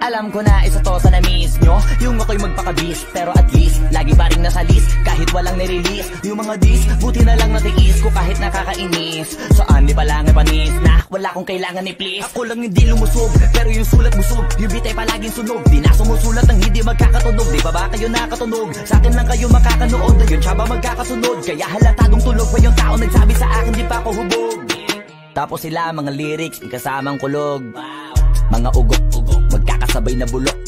Alam ko na isa to sa na-miss nyo, yung ako'y magpakabis, pero at least lagi pa rin nasa list, kahit walang nirelease. Yung mga dis, buti na lang natiis ko kahit nakakainis. Saan di pa lang ay panis na wala kong kailangan ni please. Ako lang hindi lumusog, pero yung sulat busog, yung bitay palaging sunog. Di na sumusulat ng hindi magkakatunog. Di ba ba kayo nakatunog? Sa akin lang kayo makakanood, na yun siya ba magkakasunod? Kaya halatadong tulog pa yung tao nagsabi sa akin di pa ako hubog. Tapos sila mga lyrics, may kasamang kulog. Mga ugok-ugok, magkakasabay na bulok.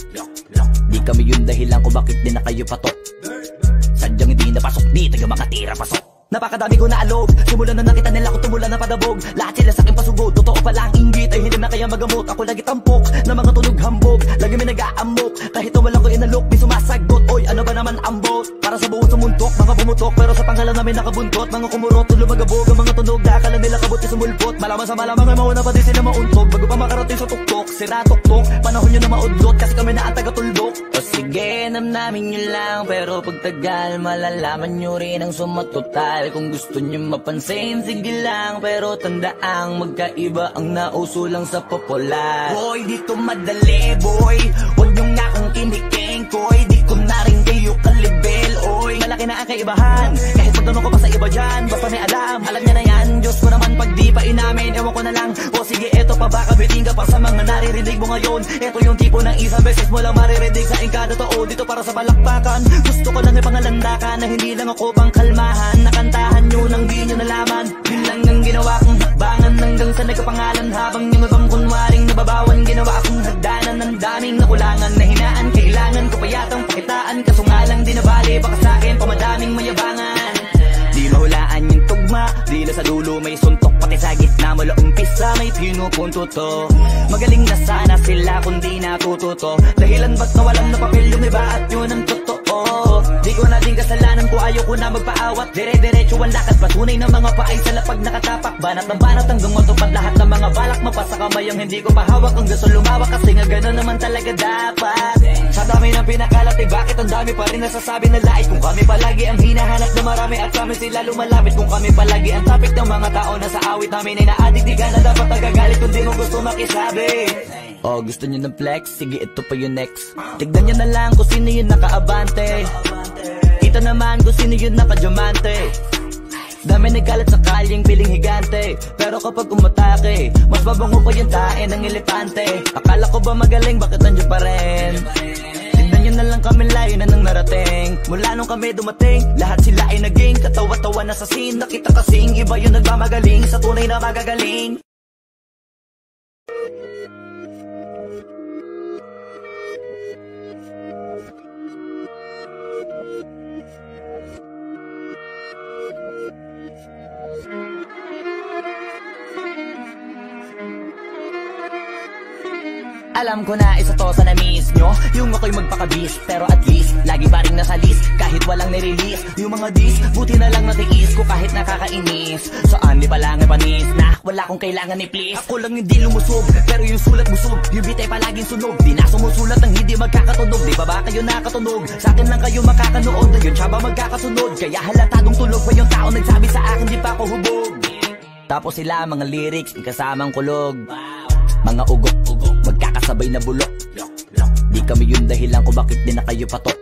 Di kami yung dahilan kung bakit di na kayo patok. Sadyang hindi napasok, di tayo makatira pasok. Napakadami ko na alog, simulan na nakita nila ko tumula na padabog. Lahat sila sa akin pasugod, totoo pala ang inggit ay hindi na kaya magamot. Ako lagi tampok, na mga tunog hambog, lagi may nag-aamok. Kahit wala ko inalok, may sumasagot. Oy, ano ba naman ang bot? Para sa buong sumuntok, mga bumutok, pero sa panghalan namin nakabuntot. Mga kumurot, tulo magabog, ang mga tunog, dakala nila kabot na sumulpot. Malaman sa malamang ay mauna pa din sila mauntog. Bago pa makarating sa tuktok, sira tuktok, panahon nyo na maudlot, kasi kami na ang taga-tuldok. O sige, namnamin nyo lang, pero pagtagal malalaman nyo rin ang sumatotal. Kung gusto nyo mapansin, sige lang, pero tandaang magkaiba ang nauso lang sa popular. Boy, dito madali, boy, huwag nyo nga akong kiniking, koy. Di ko na rin kayo kalibel, oy. Malaki na ang kaibahan, kahit pagtanong ko pa sa iba dyan, basta may alam niya na yan. Diyos ko naman pag di pa inamin, ewan ko na lang. O sige, eto pa baka biting ka pa sa mga naririnig mo ngayon. Eto yung tipo ng isang beses mo lang maririnig sa engkada totoo. Dito para sa balakbakan, gusto ko lang ipangalandakan na hindi lang ako pang kalmahan. Nakantahan nyo nang di nyo nalaman, yun lang ang ginawa kong hakbangan. Hanggang sa nagkapangalan habang yung ibang kunwaring nababawan. Ginawa akong hagdanan ng daming nakulangan na hinaan. Kailangan ko pa yatang pakitaan, kaso nga lang di nabali. Baka sa akin pamadaming mayabangan. Di mahulaan yung tugma, di na sa dulo may suntok. Pati sa gitna mula umpisa may pinupunto to. Magaling na sana sila kung di natututo. Dahilan ba't nawalan na papel yung iba at yun ang totoo. Di ko na din kasalanan ko, ayaw ko na magpaawat. Dire-diretso ang lakad, patunay ng mga paay sa lapag nakatapak. Banat ng banat hanggang matupad lahat ng mga balak. Mapasa kamay ang hindi ko pahawak, ang gusto lumawak. Kasi nga gano'n naman talaga dapat. Sa dami ng pinakalat, eh bakit ang dami pa rin nasasabi na lait? Kung kami palagi ang hinahanap na marami at kami sila lumalapit. Kung kami palagi ang topic ng mga tao na sa awit namin ay na-addict. Di ka na dapat nagagalit kung di mo gusto makisabi. Oh, gusto nyo ng flex? Sige, ito pa yung next. Tignan nyo na lang kung sino yung nakaabante. Kita naman kung sino yung nakadiamante. Dami nagkalat sa kalyeng piling higante, pero kapag umatake, mas babango pa yung tae ng elepante. Akala ko ba magaling, bakit nandiyan pa rin? Tignan nyo na lang kami, layo na nang narating. Mula nung kami dumating, lahat sila ay naging katawa-tawa na sa scene. Nakita kasing iba yung nagmamagaling sa tunay na magagaling. Alam ko na isa to sa na-miss nyo, yung ako'y magpakabis, pero at least lagi pa rin nasa list, kahit walang nirelease. Yung mga dis, buti na lang natiis ko kahit nakakainis. Saan di pa lang ay panis na wala kong kailangan ni please. Ako lang hindi lumusog, pero yung sulat busog, yung bitay palaging sunog. Di na sumusulat ng hindi magkakatunog. Di ba ba kayo nakatunog? Sa akin lang kayo makakanood, na yun siya ba magkakasunod? Kaya halatadong tulog pa yung tao nagsabi sa akin di pa ako hubog. Tapos sila mga lyrics, may kasamang kulog. Mga ugok-ugok, magkakasabay na bulok. Di kami yung dahilan kung bakit di na kayo patok.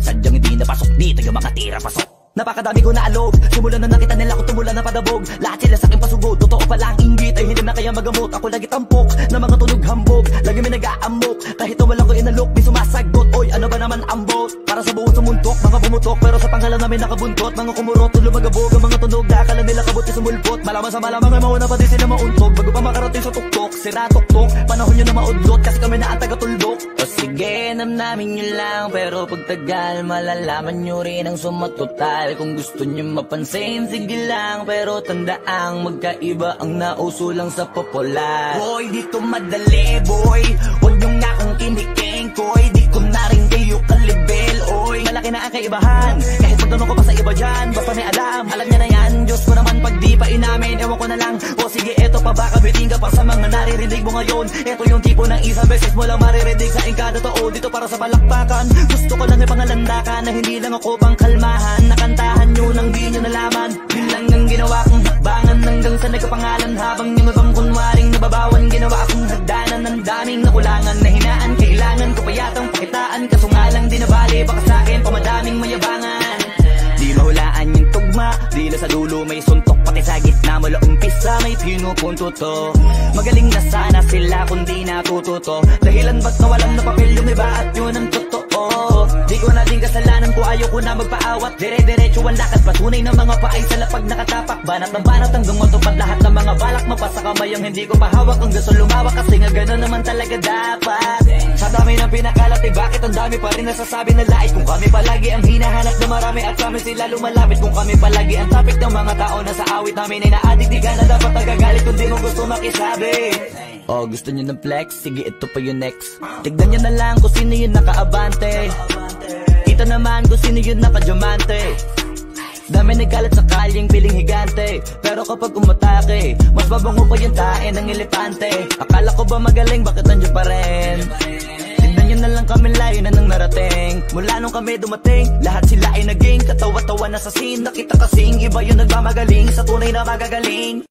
Sadyang hindi napasok, di tayo makatira pasok. Napakadami ko na alog, simulan na nakita nila ko tumula na padabog. Lahat sila sa akin pasugod, totoo pala ang inggit ay hindi na kaya magamot. Ako lagi tampok, na mga tunog hambog, lagi may nag-aamok. Kahit wala ko inalok, may sumasagot. Oy, ano ba naman ang bot? Para sa buong sumuntok, mga bumutok, pero sa panghalan namin nakabuntot. Mga kumurot, tulo magabog, ang mga tunog, dakala nila kabot na sumulpot. Malaman sa malamang ay mauna pa din sila mauntog. Bago pa makarating sa tuktok, sira tuktok, panahon nyo na maudlot, kasi kami na ang taga-tuldok. O sige, namnamin nyo lang, pero pagtagal malalaman nyo rin ang sumatotal. Kung gusto nyo mapansin, sige lang, pero tandaang magkaiba ang nauso lang sa popular. Boy, dito madali, boy, huwag nyo nga akong kiniking, koy. Di ko na rin kayo kalibel, oy. Malaki na ang kaibahan, kahit pagtanong ko pa sa iba dyan, basta may alam niya na yan. Diyos ko naman pag di pa inamin, ewan ko na lang. O sige, eto pa baka biting ka pa sa mga naririnig mo ngayon. Eto yung tipo ng isang beses mo lang maririnig sa engkada totoo. Dito para sa balakbakan, gusto ko lang ipangalandakan na hindi lang ako pang kalmahan. Nakantahan nyo nang di nyo nalaman, yun lang ang ginawa kong hakbangan. Hanggang sa nagkapangalan habang yung ibang kunwaring nababawan. Ginawa akong hagdanan ng daming nakulangan na hinaan. pakitaan, kaso nga lang di nabali. Baka sa'kin pamadaming mayabangan. Di mahulaan yung tugma, dila sa dulo may suntok. Pati sa gitna mula umpisa may pinupunto to. Magaling na sana sila kung di natututo. Dahilan ba't nawalan na papel yung iba at yun ang totoo. Di ko na din kasalanan ko, ayaw ko na magpaawat. Dire-diretso ang lakad, patunay ng mga paay sa lapag nakatapak. Banat ng banat hanggang matupad lahat ng mga balak. Mapasa kamay ang hindi ko pahawak, ang gusto lumawak. Kasi nga gano'n naman talaga dapat. Sa dami ng pinakalat, eh bakit ang dami pa rin nasasabi na lait? Kung kami palagi ang hinahanap na marami at kami sila lumalapit. Kung kami palagi ang topic ng mga tao na sa awit namin ay na-addict, di ka na dapat nagagalit kung di mo gusto makisabi. Oh, gusto nyo ng flex? Sige, ito pa yung next. Tignan nyo na lang kung sino yung nakaabante. Ito naman kung sino yung nakadiamante. Dami nagkalat sa kalyeng piling higante. Pero kapag umatake, mas babango pa yung tae ng elepante. Akala ko ba magaling, bakit nandiyo pa rin? Tignan nyo na lang kami, layo na nang narating. Mula nung kami dumating, lahat sila ay naging katawa-tawa na sa scene. Nakita kasing iba yung nagmamagaling sa tunay na magagaling.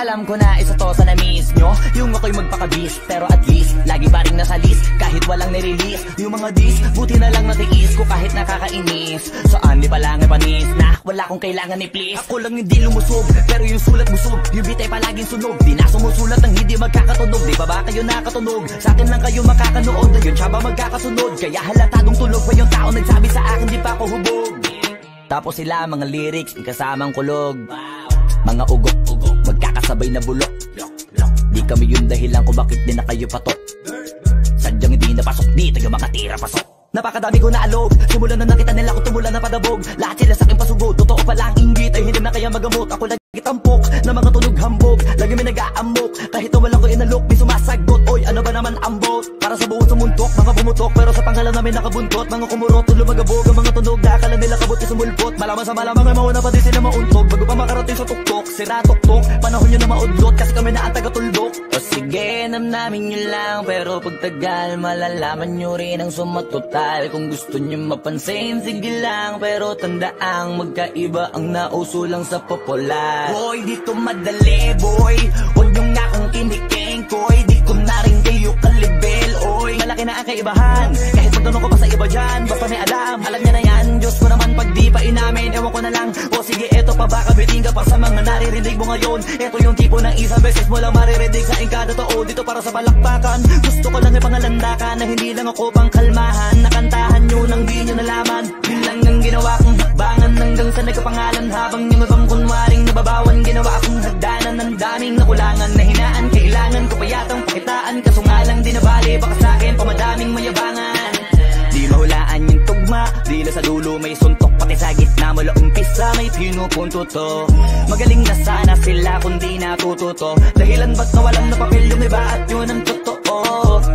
Alam ko na isa to sa na-miss nyo, yung ako'y magpakabis. Pero at least, lagi pa rin nasa list, kahit walang nirelease. Yung mga dis, buti na lang natiis ko kahit nakakainis. Saan di pa lang panis na wala kong kailangan ni please. Ako lang hindi lumusog, pero yung sulat busog. Yung bitay palaging sunog, di na sumusulat ang hindi magkakatunog. Di ba ba kayo nakatunog? Sa akin lang kayo makakanood, ayun siya ba magkakasunod? Kaya halatadong tulog pa yung tao nagsabi sa akin di pa ako hubog. Tapos sila mga lyrics, kasamang kulog. Mga ugok-ugok, magkakasabay na bulok. Di kami yung dahilan kung bakit di na kayo patok. Sadyang hindi napasok dito yung mga tira pasok. Napakadami ko na alog, simula na nakita nila ko tumula na padabog. Lahat sila sa akin pasugod, totoo pala ang inggit ay hindi na kaya magamot. Ako lagi tampok na mga tunog hambog, lagi may nag-aamok. Kahit wala ko inalok, may sumasagot. Oy, ano ba naman ang bot? Para sa buong sumuntok, mga bumutok, pero sa panghalan namin nakabuntot. Mga kumurot, tulo magabog, ang mga tunog na akala nila kabot sumulpot. Malaman sa malamang ay mauna pa din sila mauntog. Bago pa makarating sa tuktok, sira tuktok. Panahon nyo na maudlot, kasi kami na ang taga-tuldok. O sige, namnamin nyo lang, pero pagtagal malalaman nyo rin ang sumatotal. Kung gusto nyo mapansin, sige lang, pero tandaang magkaiba ang nauso lang sa popular. Boy, dito madali, boy. Huwag nyo nga kang kiniking, koy. Di ko na rin kayo kalibel, oy. Malaki na ang kaibahan, kahit magtanong ko pa sa iba dyan. Basta may alam niya na yan. Diyos ko naman pag di pa inamin, ewan ko na lang. O sige, eto pa baka biting ka pa sa mga naririnig mo ngayon. Eto yung tipo ng isang beses mo lang maririnig sa ingkada totoo. Dito para sa balakbakan, gusto ko lang ipangalandakan na hindi lang ako pang kalmahan. Nakantahan nyo nang di nyo nalaman. Yun lang ang ginawa kong hakbangan hanggang sa nagkapangalan. Habang yung ibang kunwaring nababawan, ginawa akong hagdanan ng daming nakulangan na hinaan. Kailangan ko pa yatang pakitaan, kaso nga lang di nabali. Baka sa'kin pamadaming mayabangan. Di mahulaan yung tugma, dila sa dulo may suntok. Pati sa gitna mula umpisa may pinupunto to. Magaling na sana sila kung di natututo. Dahilan ba't nawalan na papel yung iba at yun ang totoo.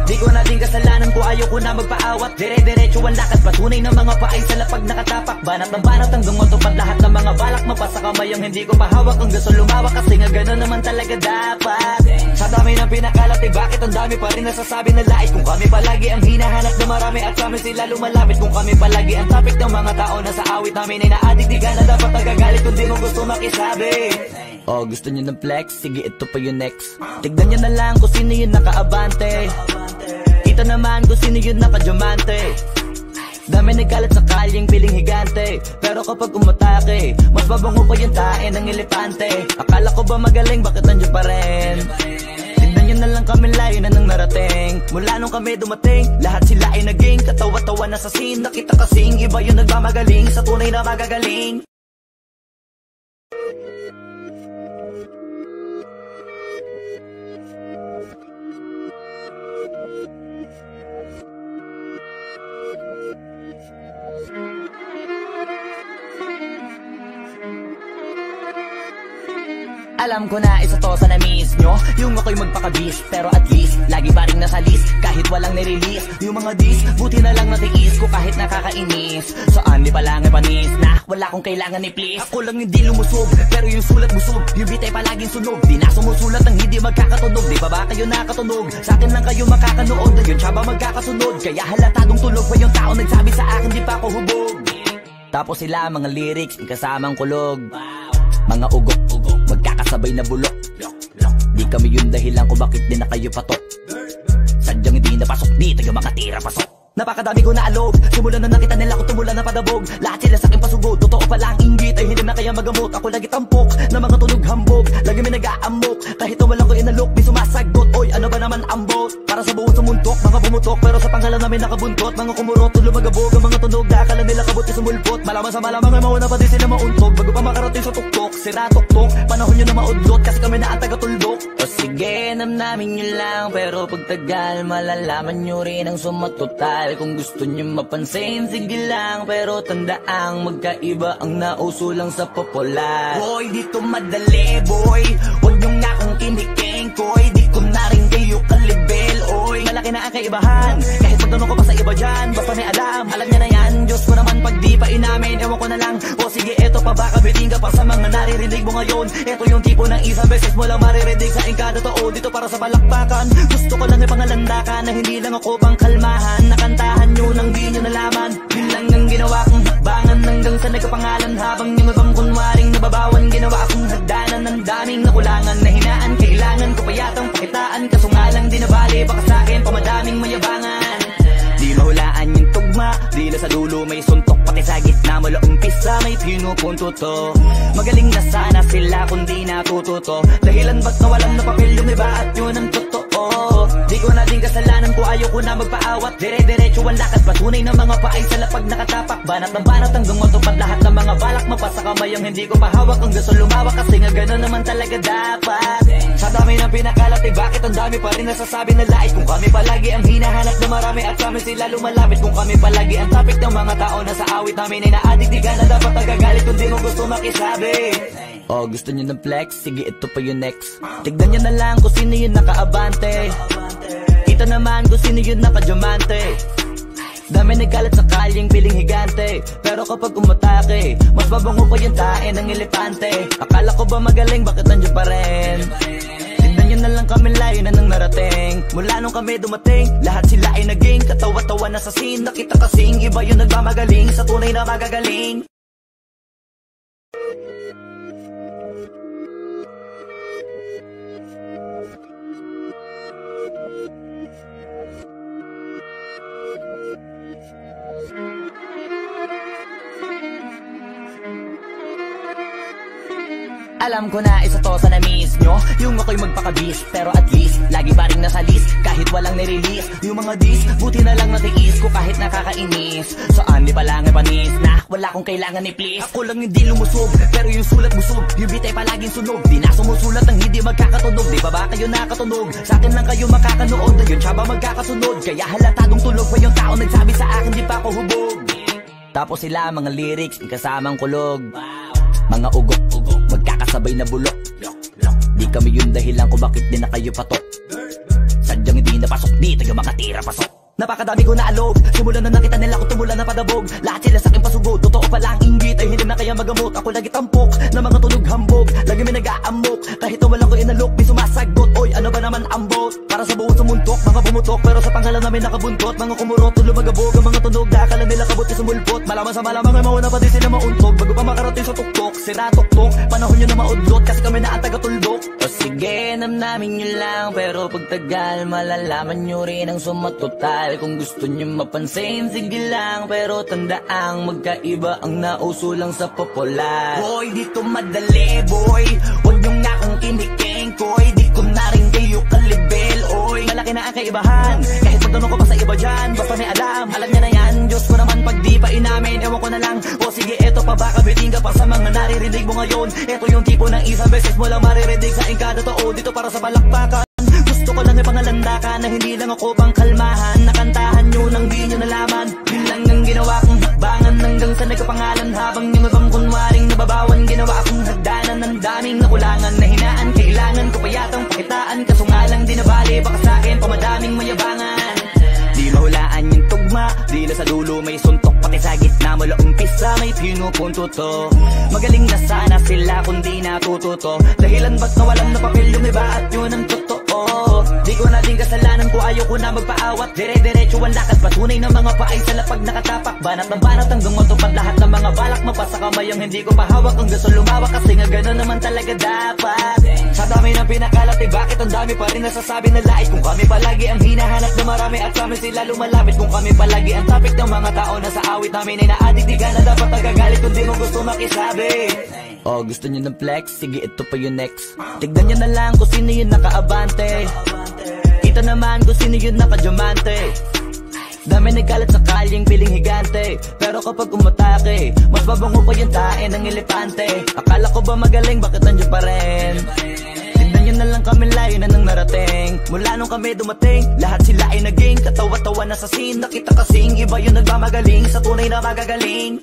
Di ko na din kasalanan ko, ayaw ko na magpaawat. Dire-diretso ang lakad, patunay ng mga paay sa lapag nakatapak. Banat ng banat hanggang matupad lahat ng mga balak. Mapasa kamay ang hindi ko pahawak, ang gusto lumawak. Kasi nga gano'n naman talaga dapat. Sa dami ng pinakalat, eh bakit ang dami pa rin nasasabi na lait? Kung kami palagi ang hinahanap na marami at kami sila lumalapit. Kung kami palagi ang topic ng mga tao na sa awit namin ay na-addict, di ka na dapat nagagalit kung di mo gusto makisabi. Oh, gusto nyo ng flex? Sige, ito pa yung next. Tignan nyo na lang kung sino yung nakaabante. Ito naman kung sino yung nakadiamante. Dami nagkalat sa kalyeng piling higante. Pero kapag umatake, mas babango pa yung tae ng elepante. Akala ko ba magaling, bakit nandiyo pa rin? Tignan nyo na lang kami, layo na nang narating. Mula nung kami dumating, lahat sila ay naging katawa-tawa na sa scene. Nakita kasing iba yung nagmamagaling sa tunay na magagaling. Alam ko na isa to sa na-miss nyo, yung ako'y magpakabis, pero at least lagi pa rin nasa list, kahit walang nirelease. Yung mga dis, buti na lang natiis ko kahit nakakainis. Saan di pa lang ay panis na wala kong kailangan ni please. Ako lang hindi lumusog, pero yung sulat busog, yung bitay palaging sunog. Di na sumusulat ng hindi magkakatunog. Di ba ba kayo nakatunog? Sa akin lang kayo makakanood, yun siya ba magkakasunod? Kaya halatadong tulog pa yung tao nagsabi sa akin di pa ako hubog. Tapos sila mga lyrics, kasamang kulog, mga ugok-ugok, magkakasabay na bulok. Di kami yung dahilan kung bakit din na kayo patok. Sadyang hindi napasok dito yung mga tira pasok. Napakadami ko na alog, simulan na nakita nila ko tumulan na padabog. Lahat sila sa akin pasugod, totoo pala ang inggit ay hindi na kaya magamot. Ako lagi tampok, na mga tunog hambog, lagi may nag-aamok. Kahit na walang ko inalok, di sumasagot. Oy, ano ba naman ang bot? Para sa buong sumuntok, mga bumutok, pero sa panghalan namin nakabuntot. Mga kumurot, tulo magabog, ang mga tunog, akala nila kabot na sumulpot. Malaman sa malamang ay mauna pa din sila mauntog. Bago pa makarating sa tuktok, sira tuktok, panahon nyo na maudlot, kasi kami na ang taga-tuldok. O sige, namnamin nyo lang, pero pagtagal malalaman nyo rin ang sumatotal. Kung gusto nyo mapansin, sige lang, pero tandaang magkaiba ang nauso lang sa popular. Boy, dito madali, boy, huwag nyo nga kong kiniking, koy. Di ko na rin kayo kalibel, oy. Malaki na ang kaibahan, kahit magtanong ko pa sa iba dyan, basta may alam nyo na yan. Diyos ko naman pag di pa inamin, ewan ko na lang. O sige, eto pa ba, kabiting ka pa sa mga naririnig mo ngayon. Eto yung tipo ng isang beses mo lang maririnig sa engkada totoo. Dito para sa balakbakan, gusto ko lang ipangalandakan na hindi lang ako pang kalmahan. Nakantahan nyo nang di nyo nalaman, yun lang ang ginawa kong hakbangan. Hanggang sa nagkapangalan habang yung ibang kunwaring nababawan. Ginawa akong hagdanan ng daming nakulangan na hinaan. Kailangan ko pa yatang pakitaan, kaso nga lang di nabali. Baka sa akin pamadaming mayabangan. Di mahulaan yung tugma, di na sa dulo may suntok. Pati sa gitna mula umpisa may pinupunto to. Magaling na sana sila kung di natututo. Dahilan ba't nawalan na papel yung iba at yun ang totoo. Di ko na din kasalanan ko, ayaw ko na magpaawat. Dire-diretso ang lakad, patunay ng mga paay sa lapag nakatapak. Banat ng banat hanggang matupad lahat ng mga balak. Mapasa kamay ang hindi ko pahawak, ang gusto lumawak. Kasi nga gano'n naman talaga dapat. Sa dami ng pinakalat, eh bakit ang dami pa rin nasasabi na lait? Kung kami palagi ang hinahanap na marami at kami sila lumalapit. Kung kami palagi ang topic ng mga tao na sa awit namin ay na-addict. Di ka na dapat nagagalit kung di mo gusto makisabi. Oh, gusto nyo ng flex? Sige, ito pa yung next. Tignan nyo na lang kung sino yung nakaabante. Ito naman kung sino yung nakadiamante. Dami nagkalat sa kalyeng piling higante, pero kapag umatake, mas babango pa yung tae ng elepante. Akala ko ba magaling, bakit nandiyan pa rin? Tignan nyo na lang kami, layo na nang narating. Mula nung kami dumating, lahat sila ay naging katawa-tawa na sa scene. Nakita kasing iba yung nagmamagaling sa tunay na magagaling. Alam ko na isa to sa na-miss nyo, yung ako'y magpakabis, pero at least lagi pa rin nasa list, kahit walang nirelease. Yung mga dis, buti na lang natiis ko kahit nakakainis. Saan di pa lang ay panis na wala kong kailangan ni please. Ako lang hindi lumusog, pero yung sulat busog, yung bitay palaging sunog. Di na sumusulat ng hindi magkakatunog. Di ba ba kayo nakatunog? Sa akin lang kayo makakanood, yun siya ba magkakasunod? Kaya halatadong tulog pa yung tao nagsabi sa akin di pa ako hubog. Tapos sila mga lyrics, kasamang kulog, mga ugok-ugok, magkakasabay na bulok. Di kami yung dahilan kung bakit din na kayo patok. Sadyang hindi napasok dito yung mga tira pasok. Napakadami ko na alog, simulan na nakita nila ko tumulan na padabog. Lahat sila sa akin pasugod, totoo pala ang inggit ay hindi na kaya magamot. Ako lagi tampok, na mga tunog hambog, lagi may nag-aamok. Kahit na walang ko inalok, di sumasagot. Oy, ano ba naman ang bot? Para sa buong sumuntok, mga bumutok, pero sa panghalan namin nakabuntot. Mga kumurot, tulo magabog, ang mga tunog, akala nila kabot na sumulpot. Malaman sa malamang ay mauna pa din sila mauntog. Bago pa makarating sa tuktok, sira tuktok, panahon nyo na maudlot, kasi kami na ang taga-tuldok. O sige, namnamin nyo lang, pero pagtagal malalaman nyo rin ang sumatotal. Kung gusto nyo mapansin, sige lang, pero tandaang magkaiba ang nauso lang sa popular. Boy, dito madali, boy, huwag nyo nga kong kiniking, koy. Di ko na rin kayo kalibel, oy. Malaki na ang kaibahan, kahit magtanong ko pa sa iba dyan, basta may alam nyo na yan. Diyos ko naman pag di pa inamin, ewan ko na lang. O sige, eto pa ba, kabiting ka pa sa mga naririnig mo ngayon. Eto yung tipo ng isang beses mo lang maririnig sa engkada totoo. Dito para sa balakbakan, gusto ko lang ipangalandakan na hindi lang ako pang kalmahan. Nakantahan nyo nang di nyo nalaman, yun lang ang ginawa kong hakbangan. Hanggang sa nagkapangalan habang yung ibang kunwaring nababawan. Ginawa akong hagdanan ng daming nakulangan na hinaan. kabataan, kaso nga lang di nabali. Baka sa'kin pamadaming mayabangan. Di mahulaan yung tugma, di na sa dulo may suntok. Pati sa gitna mula umpisa may pinupunto to. Magaling na sana sila kung di natututo. Dahilan ba't nawalan na papel yung iba at yun ang totoo. Di ko na din kasalanan ko, ayaw ko na magpaawat. Dire-diretso ang lakad, patunay ng mga paay sa lapag nakatapak. Banat ng banat hanggang matupad lahat ng mga balak. Mapasa kamay ang hindi ko pahawak, ang gusto lumawak. Kasi nga gano'n naman talaga dapat. Sa dami ng pinakalat, eh bakit ang dami pa rin nasasabi na lait. Kung kami palagi ang hinahanap na marami at kami sila lumalapit. Kung kami palagi ang topic ng mga tao na sa awit namin ay na-addict. Di ka na dapat nagagalit kung di mo gusto makisabi. Oh, gusto nyo ng flex? Sige, ito pa yung next. Tignan nyo na lang kung sino yung nakaabante. Kita naman kung sino yung nakadiamante. Dami nagkalat sa kalyeng piling higante. Pero kapag umatake, mas babango pa yung tae ng elepante. Akala ko ba magaling, bakit nandiyan pa rin? Tignan nyo na lang kami, layo na nang narating. Mula nung kami dumating, lahat sila ay naging katawa-tawa na sa scene. Nakita kasing iba yung nagmamagaling sa tunay na magagaling.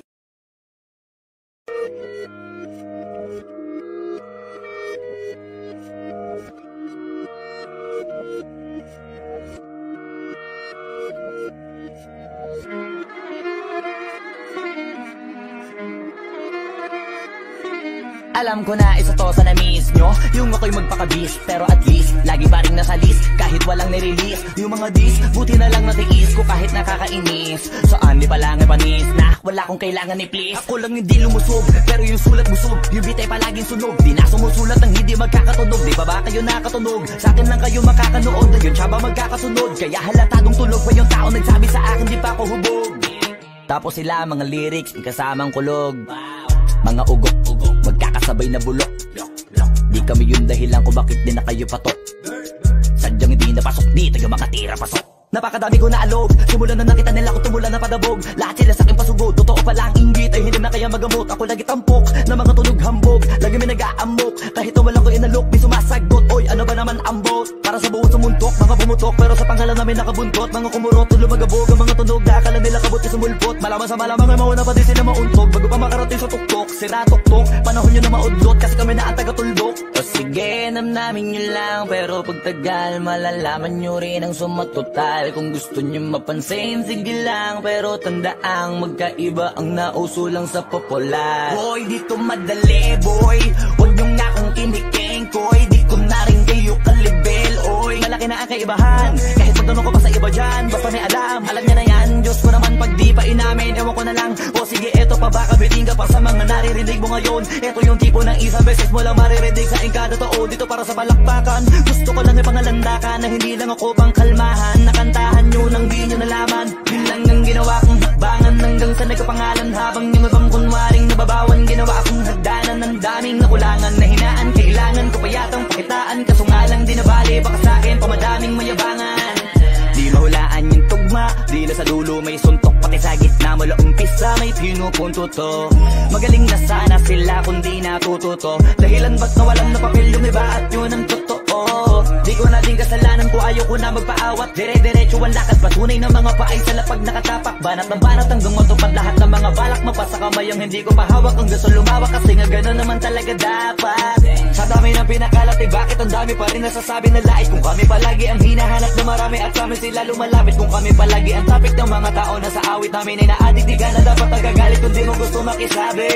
Alam ko na isa to sa na-miss nyo, yung ako'y magpakabis. Pero at least, lagi pa rin nasa list, kahit walang nirelease. Yung mga dis, buti na lang natiis ko kahit nakakainis. Saan di pa lang ay panis na, wala kong kailangan ni please. Ako lang hindi lumusog, pero yung sulat busog. Yung bitay palaging sunog, di na sumusulat ang hindi magkakatunog. Di ba ba kayo nakatunog? Sa akin lang kayo makakanood, na yun siya ba magkakasunod? Kaya halatadong tulog pa yung tao nagsabi sa akin di pa ako hubog. Tapos sila mga lyrics, kasamang kulog. Mga ugok-ugok, magkakasabay na bulok. Di kami yung dahilan kung bakit di na kayo patok. Sadyang hindi napasok, di tayo makatira pasok. Napakadami ko na alog, simulan na nakita nila ko tumulan na padabog. Lahat sila sa akin pasugod, totoo pala ang inggit. Ay hindi na kaya magamot, ako lagi tampok na mga tunog hambog. Lagi may nag-aamok, kahit wala ko inalok. May sumasagot, oy ano ba naman ambot? Para sa buong sumuntok, mga bumutok. Pero sa panghalan namin nakabuntot, mga kumurot, tulo magabog. Ang mga tunog, nakakala nila kabot na sumulpot. Malaman sa malamang ay mauna pa din sila mauntog. Bago pa makarating sa tuktok, sira tuktok. Panahon nyo na maudlot, kasi kami na ang taga-tuldok. O sige, namnamin nyo lang, pero pagtagal malalaman nyo rin ang sumatotal. Kung gusto nyo mapansin, sige lang, pero tandaang magkaiba ang nauso lang sa popular. Boy, dito madali, boy, huwag nyo nga akong kiniking, koy. Di ko na rin kayo kalibel, oy. Malaki na ang kaibahan, kahit magtanong ko pa sa iba dyan. Basta may alam niya na yan. Diyos ko naman pag di pa inamin, ewan ko na lang. O sige, eto pa baka biting ka pa sa mga naririnig mo ngayon. Eto yung tipo ng isang beses mo lang maririnig sa engkada totoo. Dito para sa balakbakan, gusto ko lang ipangalandakan na hindi lang ako pang kalmahan. Nakantahan nyo nang di nyo nalaman. Yun lang ang ginawa kong hakbangan hanggang sa nagkapangalan. Habang yung ibang kunwaring nababawan, ginawa akong hagdanan ng daming nakulangan na hinaan. Kailangan ko pa yatang pakitaan, kaso nga lang di nabali. Baka sa'kin pamadaming mayabangan. Di mahulaan yung tugma, di na sa dulo may suntok. Pati sa gitna mula umpisa may pinupunto to. Magaling na sana sila kung di natututo. Dahilan ba't nawalan na papel yung iba at yun ang totoo. Di ko na din kasalanan ko, ayaw ko na magpaawat. Dire-diretso ang lakad, patunay ng mga paay sa lapag nakatapak. Banat ng banat hanggang matupad lahat ng mga balak. Mapasa kamay ang hindi ko pahawak, ang gusto lumawak. Kasi nga gano'n naman talaga dapat. Sa dami ng pinakalat, eh bakit ang dami pa rin nasasabi na lait. Kung kami palagi ang hinahanap na marami at kami sila lumalapit. Kung kami palagi ang topic ng mga tao na sa awit namin ay na-addict. Di ka na dapat nagagalit kung di mo gusto makisabi.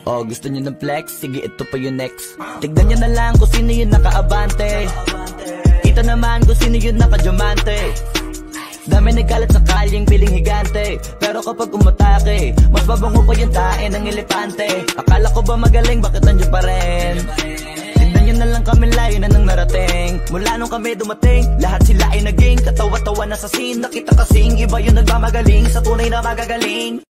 Oh, gusto nyo ng flex? Sige, ito pa yung next. Tignan nyo na lang kung sino yung nakaabante. Kita naman kung sino yung nakadiamante. Dami nagkalat sa kalyeng piling higante. Pero kapag umatake, mas babango pa yung tae ng elepante. Akala ko ba magaling, bakit nandiyan pa rin? Tignan nyo na lang kami, layo na nang narating. Mula nung kami dumating, lahat sila ay naging katawa-tawa na sa scene. Nakita kasing iba yung nagmamagaling sa tunay na magagaling.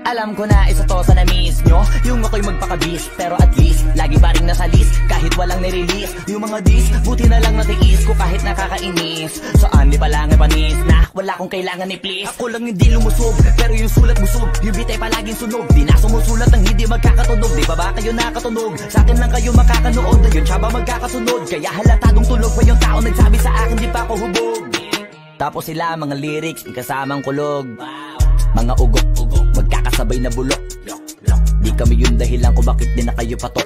Alam ko na isa to sa na-miss nyo, yung ako'y magpakabis. Pero at least, lagi pa rin nasa list, kahit kahit walang nirelease. Yung mga dis, buti na lang natiis ko kahit nakakainis. Saan di palangay panis na wala kong kailangan ni please. Ako lang hindi lumusog, pero yung sulat busog. Yung bitay palaging sunog, di na sumusulat ng hindi magkakatunog. Di ba kayo nakatunog? Sa akin lang kayo makakanood, yun siya ba magkakasunod? Kaya halatadong tulog pa yung tao nagsabi sa akin di pa ako hubog. Tapos sila mga lyrics, may kasamang kulog. Mga ugok, magkakasabay na bulok. Di kami yung dahilan kung bakit di na kayo patok.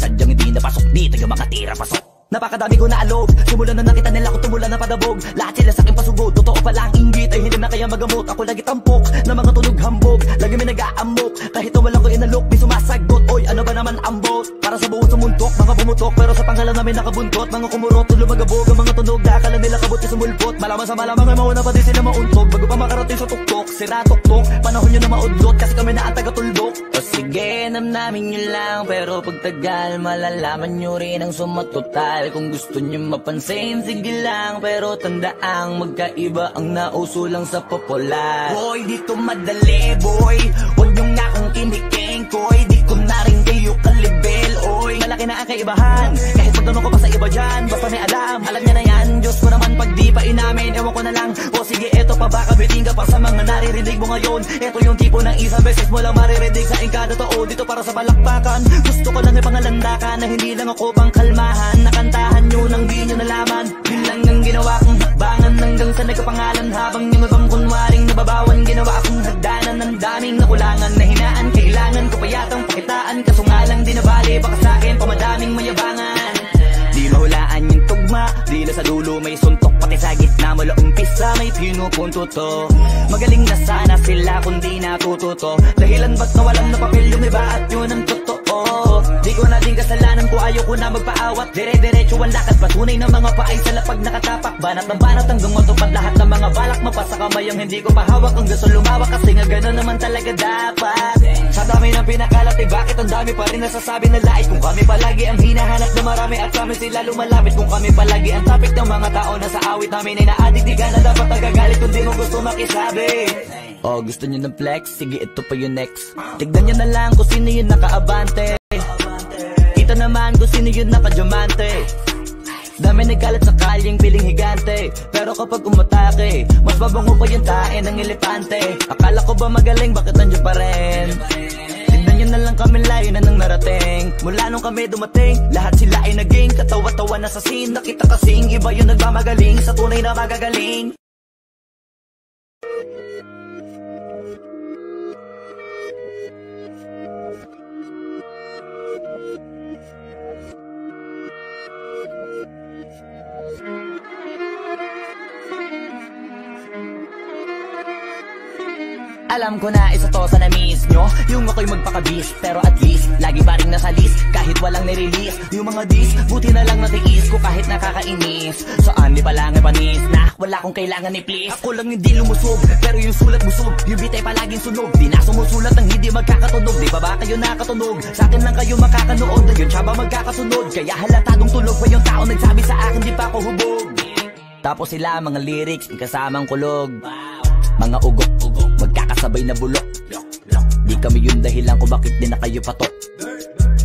Sadyang hindi napasok dito yung makatira pasok. Napakadami ko na alog, simulan na nakita nila ko tumulan na padabog. Lahat sila sa akin pasugod, totoo pala ang inggit ay hindi na kaya magamot. Ako lagi tampok, na mga tunog hambog. Lagi may nag-aamok, kahit wala ko inalok. May sumasagot, oy ano ba naman ang bot? Para sa buong sumuntok, mga bumutok. Pero sa panghalan namin nakabuntot. Mga kumurot, lumagabog ang mga tunog. Akala nila kabot yung sumulpot. Malaman sa malamang ay mauna pa din sila mauntog. Bago pa makarating sa tuktok, sira tuktok. Panahon nyo na maudlot, kasi kami na ang taga-tuldok. O sige, namnamin nyo lang, pero pagtagal malalaman nyo rin ang sumatotal. Kung gusto nyo mapansin, sige lang, pero tandaang magkaiba ang nauso lang sa popular. Boy, dito madali, boy. Huwag nyo nga akong kiniking, koy. Di ko na rin kayo kalibel, oy. Malaki na ang kaibahan, kahit magtanong ko pa sa iba dyan. Basta may alam nyo na yan. Diyos ko naman pag di pa inamin, ewan ko na lang. O sige, eto pa baka biting ka pa sa mga naririnig mo ngayon. Eto yung tipo ng isang beses mo lang maririnig sa ingkada totoo. Dito para sa balakpakan, gusto ko lang ipangalandakan na hindi lang ako pang kalmahan. Nakantahan nyo nang di nyo nalaman. Yun lang ang ginawa kong hakbangan hanggang sa nagkapangalan. Habang yung ibang kunwaring nababawan, ginawa akong hagdanan ng daming nakulangan na hinaan. Kailangan ko pa yatang pakitaan, kaso nga lang di nabali. Baka sa akin pamadaming mayabangan. Di mahulaan yung tugma, di na sa dulo may suntok. Pati sa gitna mula umpisa may pinupunto to. Magaling na sana sila kung di natututo. Dahilan ba't nawalan na papel yung iba at yun ang totoo. Di ko na din kasalanan ko, ayaw ko na magpaawat. Dire-diretso ang lakad, patunay ng mga paay sa lapag nakatapak. Banat ng banat hanggang matupad lahat ng mga balak. Mapasa kamay ang hindi ko pahawak, ang gusto lumawak. Kasi nga gano'n naman talaga dapat. Sa dami ng pinakalat, eh bakit ang dami pa rin nasasabi na lait? Kung kami palagi ang hinahanap na marami at kami sila lumalapit. Kung kami palagi ang topic ng mga tao na sa awit namin ay na-addict. Di ka na dapat nagagalit kung di mo gusto makisabi. Oh, gusto nyo ng flex? Sige, ito pa yung next. Tignan nyo na lang kung sino yung nakaabante. Kita naman kung sino yung nakadiamante. Dami nagkalat sa kalyeng piling higante. Pero kapag umatake, mas babango pa yung tae ng elepante. Akala ko ba magaling, bakit nandiyan pa rin? Tignan nyo na lang kami, layo na nang narating. Mula nung kami dumating, lahat sila ay naging katawa-tawa na sa scene. Nakita kasing iba yung nagmamagaling sa tunay na magagaling. Alam ko na isa to sa na-miss nyo, yung ako'y magpakabis. Pero at least, lagi pa rin nasa list, kahit walang nirelease. Yung mga dis, buti na lang natiis ko kahit nakakainis. Saan di palangay panis na wala kong kailangan ni please. Ako lang hindi lumusog, pero yung sulat busog. Yung bitay palaging sunog, di na sumusulat ng hindi magkakatunog. Di ba kayo nakatunog? Sa akin lang kayo makakanood, yun siya ba magkakasunod? Kaya halatadong tulog pa yung tao nagsabi sa akin di pa ako hubog. Tapos sila mga lyrics, may kasamang kulog. Mga ugok, magkakasabay na bulok. Di kami yung dahilan kung bakit di na kayo patok.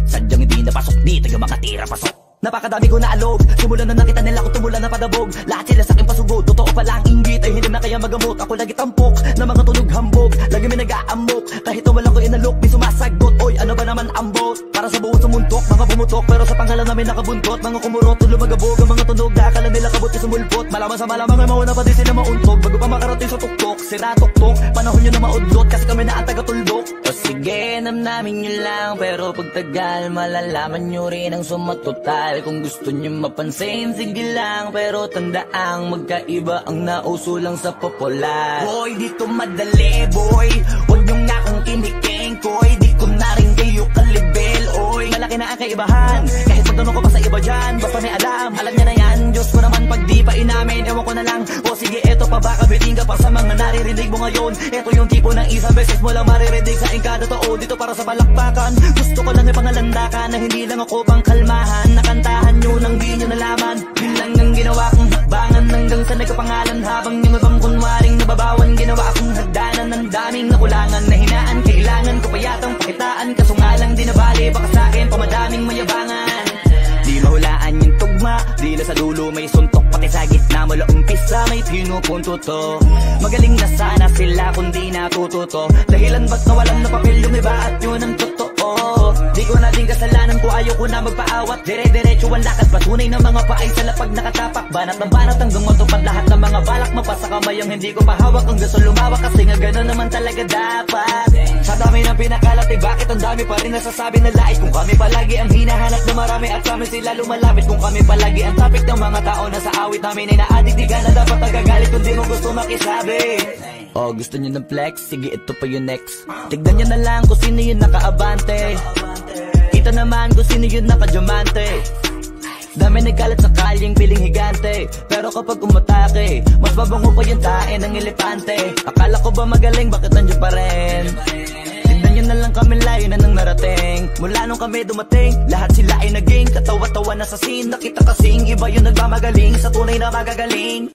Sadyang hindi napasok dito yung makatira pasok. Napakadami ko na alog, simulan na nakita nila ko tumulan na padabog. Lahat sila sa akin pasugod, totoo pala ang inggit ay hindi na kaya magamot. Ako lagi tampok, na mga tunog hambog. Lagi may nag-aamok, kahit wala ko inalok. May sumasagot, oy ano ba naman ang bot? Para sa buong sumuntok, mga bumutok. Pero sa panghalan namin nakabuntot. Mga kumurot, lumagabog ang mga tunog. Akala nila kabot yung sumulpot. Malaman sa malamang ay mauna pa din sila mauntog. Bago pa makarating sa tuktok, sira tuktok. Panahon nyo na maudlot, kasi kami na ang taga-tuldok. O sige, namnamin nyo lang, pero pagtagal malalaman nyo rin ang sumatotal. Kung gusto nyo mapansin, sige lang, pero tandaang magkaiba ang nauso lang sa popular. Boy, dito madali, boy. Huwag nyo nga akong kiniking, koy. Di ko na rin kayo kalibel, oy. Malaki na ang kaibahan, kahit magtanong ko pa sa iba dyan. Basta may alam nyo na yan. Diyos ko naman pag di pa inamin, ewan ko na lang. O sige, eto pa baka biting ka pa sa mga naririnig mo ngayon. Eto yung tipo ng isang beses mo lang maririnig sa ingkada totoo. Dito para sa balakpakan, gusto ko lang ipangalandakan na hindi lang ako pang kalmahan. Nakantahan nyo nang di nyo nalaman. Yun lang ang ginawa kong hakbangan hanggang sa nagkapangalan. Habang yung ibang kunwaring nababawan, ginawa akong hagdanan ng daming nakulangan na hinaan. Kailangan ko pa yatang pakitaan, kaso nga lang di nabali. Baka sa akin pamadaming mayabangan. dulo may suntok, pati sa gitna mula umpisa may pinupunto to. Magaling na sana sila kundi natututo, dahilan ba't nawalan na papel yung iba at yun ang totoo. Di ko na din kasalanan ko, ayaw ko na magpaawat, dire-diretso ang lakad, patunay ng mga paay sa lapag nakatapak. Banat ng banat hanggang matupad lahat ng mga balak, mapasa kamay ang hindi ko pahawak. Ang gusto lumawak kasi nga gano'n naman talaga dapat. Sa dami ng pinakalat eh bakit ang dami pa rin nasasabi na lait. Kung kami palagi ang hinahanap na marami at kami sila lumalapit. Kung kami palagi ang topic ng mga tao na sa awit namin ay na-addict, di ka na dapat nagagalit kung di mo gusto makisabi. Oh, gusto nyo ng flex? Sige, ito pa yung next. Tignan nyo na lang kung sino yung nakaabante. Kita naman kung sino yung nakadiamante. Dami nagkalat sa kalyeng piling higante, pero kapag umatake mas babango pa yung tae ng elepante. Akala ko ba magaling, bakit nandiyan pa rin? Tignan nyo na lang kami, layo na nang narating. Mula nung kami dumating, lahat sila ay naging katawa-tawa na sa scene. Nakita kasing iba yung nagmamagaling sa tunay na magagaling.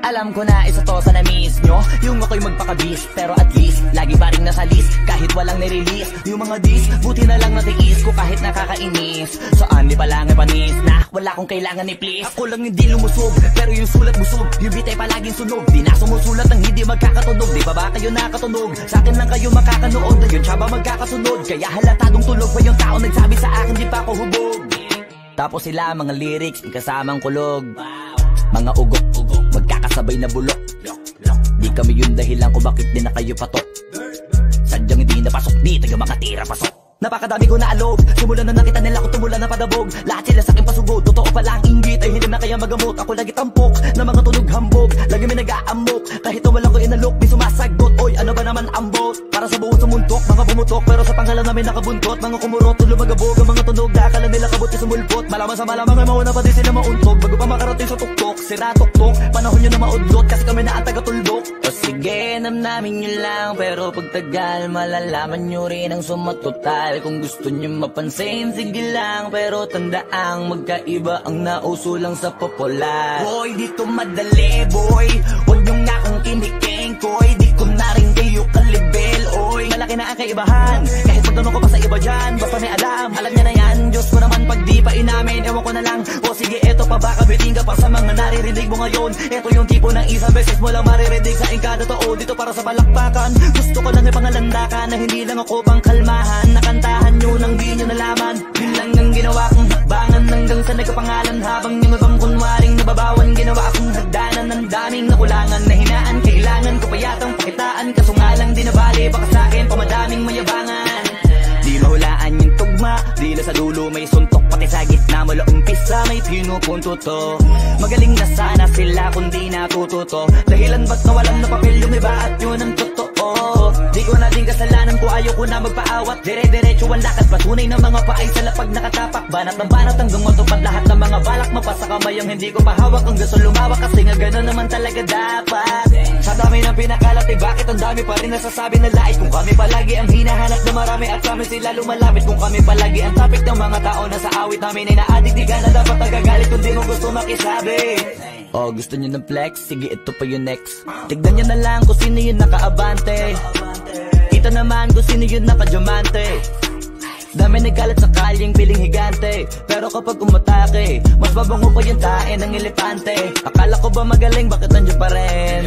Alam ko na isa to sa na-miss nyo, yung ako'y magpakabis, pero at least lagi pa rin nasa list, kahit walang nirelease. Yung mga dis, buti na lang natiis ko kahit nakakainis. Saan di pa lang ay panis na wala kong kailangan ni please. Ako lang hindi lumusog, pero yung sulat busog, yung bitay palaging sunog. Di na sumusulat ang hindi magkakatunog, di ba ba kayo nakatunog? Sa akin lang kayo makakanood, na yun siya ba magkakasunod? Kaya halatadong tulog pa yung tao nagsabi sa akin di pa ako hubog. Tapos sila mga lyrics, kasamang kulog, mga ugok-ugok, magkakasabay na bulok. Di kami yung dahilan kung bakit di na kayo patok. Sadyang hindi napasok, di tayo makatira pasok. Napakadami ko na alog, simulan na nakita nila ko tumula na padabog. Lahat sila sa akin pasugod, totoo pala ang inggit ay hindi na kaya magamot. Ako lagi tampok, na mga tunog hambog, lagi may nag-aamok. Kahit na wala ko inalok, may sumasagot. Oy, ano ba naman ambot? Para sa buong sumuntok, mga bumutok, pero sa pangalan namin nakabuntot. Mga kumurot, tulo magabog, ang mga tunog, nakakala nila kabot sa mulpot. Malaman sa malamang ay mauna pa din sila mauntog, bago pa makarating sa tuktok, sira tuktok. Panahon nyo na maudlot, kasi kami na ang taga-tuldok. O sige, namnamin nyo lang, pero pagtagal malalaman nyo rin ang sumatotal. Kung gusto nyo mapansin, sige lang, pero tandaang magkaiba ang nauso lang sa popular. Boy, dito madali, boy, huwag nyo nga akong kiniking, koy. Di ko na rin kayo kalibel, oy. Malaki na ang kaibahan, kahit magtanong ko pa sa iba dyan, basta may alam niya na yan. Diyos ko naman pag di pa inamin, ewan ko na lang. O sige, eto pa baka biting ka pa sa mga naririnig mo ngayon. Eto yung tipo ng isang beses mo lang maririnig sa engkada totoo. Dito para sa balakpakan, gusto ko lang ipangalandakan na hindi lang ako pang kalmahan. Nakantahan nyo nang di nyo nalaman, yun lang ang ginawa kong hakbangan hanggang sa nagkapangalan. Habang yung ibang kunwaring nababawan, ginawa akong hagdanan ng daming nakulangan na hinaan. Kailangan ko pa yatang pakitaan, kaso nga lang di nabali, baka sa akin pamadaming mayabangan. Di mahulaan yung tugma, di na sa dulo may suntok, pati sa gitna mula umpisa may pinupunto to. Magaling na sana sila kundi natututo, dahilan ba't nawalan na papel yung iba at yun ang totoo. Di ko na din kasalanan ko, ayaw ko na magpaawat, dire-diretso ang lakad, patunay ng mga paay sa lapag nakatapak. Banat ng banat hanggang matupad lahat ng mga balak, mapasa kamay ang hindi ko pahawak. Ang gusto lumawak kasi nga gano'n naman talaga dapat. Sa dami ng pinakalat eh bakit ang dami pa rin nasasabi na lait. Kung kami palagi ang hinahanap na marami at kami sila lumalapit. Kung kami palagi ang topic ng mga tao na sa awit namin ay na-addict, di ka na dapat nagagalit kung di mo gusto makisabi. Oh, gusto nyo ng flex? Sige, ito pa yung next. Tignan nyo na lang kung sino yung nakaabante. Kita naman kung sino yung nakadiamante. Dami nagkalat sa kalyeng piling higante, pero kapag umatake mas babango pa yung tae ng elepante. Akala ko ba magaling, bakit nandiyan pa rin?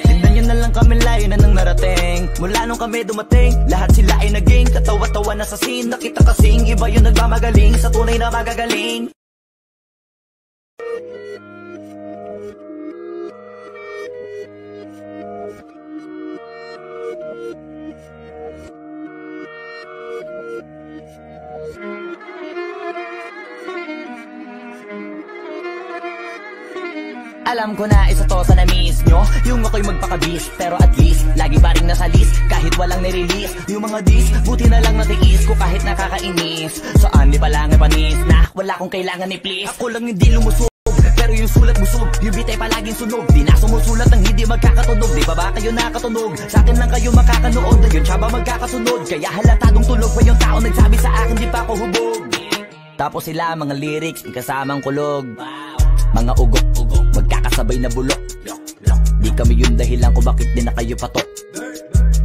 Tignan nyo na lang kami, layo na nang narating. Mula nung kami dumating, lahat sila ay naging katawa-tawa na sa scene. Nakita kasing iba yung nagmamagaling sa tunay na magagaling. Alam ko na isa to sa na-miss nyo, yung ako'y magpakabis, pero at least lagi pa rin nasa list, kahit walang nirelease. Yung mga dis, buti na lang natiis ko kahit nakakainis. Saan di pa lang ay panis na wala kong kailangan ni please. Ako lang hindi lumusog, pero yung sulat busog, yung bitay palaging sunog. Di na sumusulat ang hindi magkakatunog, di ba ba kayo nakatunog? Sa akin lang kayo makakanood, na yun siya ba magkakasunod? Kaya halatadong tulog pa yung tao nagsabi sa akin di pa ako hubog. Tapos sila mga lyrics, may kasamang kulog. Mga ugok, magkakasabay na bulok. Di kami yung dahilan kung bakit di na kayo patok.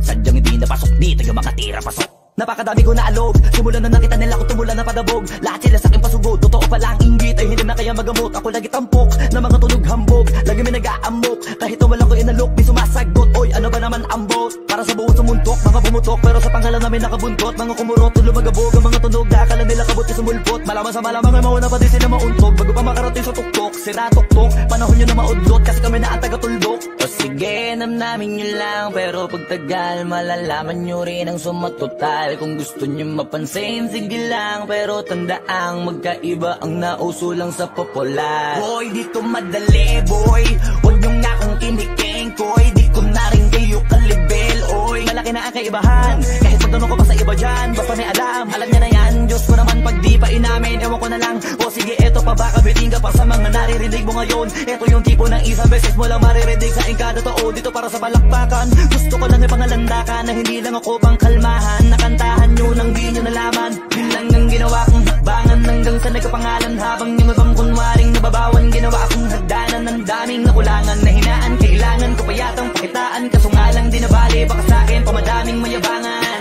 Sadyang hindi napasok, di tayo makatira pasok. Napakadami ko na alog, simulan na nakita nila ko tumula na padabog. Lahat sila sa akin pasugod, totoo pala ang inggit. Ay hindi na kaya magamot, ako lagi tampok na mga tunog hambog, lagi may nag-aamok. Kahit wala ko inalok, may sumasagot. Oy, ano ba naman ambot? Para sa buong sumuntok, mga bumutok, pero sa pangalan namin nakabuntot. Mga kumurot, tulo magabog, ang mga tunog, nakakala nila kabot na sumulpot. Malaman sa malamang ay mauna pa din sila mauntog. Bago pa makarating sa tuktok, sira tuktok, panahon nyo na maudlot, kasi kami na ang taga-tuldok. O sige, namnamin nyo lang, pero pagtagal malalaman nyo rin ang sumatotal. Kung gusto nyo mapansin, sige lang, pero tandaang magkaiba ang nauso lang sa popular. Boy, dito madali, boy, huwag nyo nga akong kiniking, koy. Di ko na rin kayo kalibel, oy. Malaki na ang kaibahan, kahit magtanong ko pa sa iba dyan, basta may alam niya na yan. Diyos ko naman pag di pa inamin, ewan ko na lang. O sige, eto pa baka biting ka pa sa mga naririnig mo ngayon. Eto yung tipo ng isang beses mo lang maririnig sa engkada totoo. Dito para sa balakbakan, gusto ko lang ipangalandakan na hindi lang ako pang kalmahan. Nakantahan nyo nang di nyo nalaman, yun lang ang ginawa kong hakbangan. Hanggang sa nagkapangalan habang yung ibang kunwaring nababawan. Ginawa akong hagdanan ng daming nakulangan na hinaan. Kailangan ko pa yatang pakitaan, kaso nga lang di nabali. Baka sa akin pamadaming mayabangan.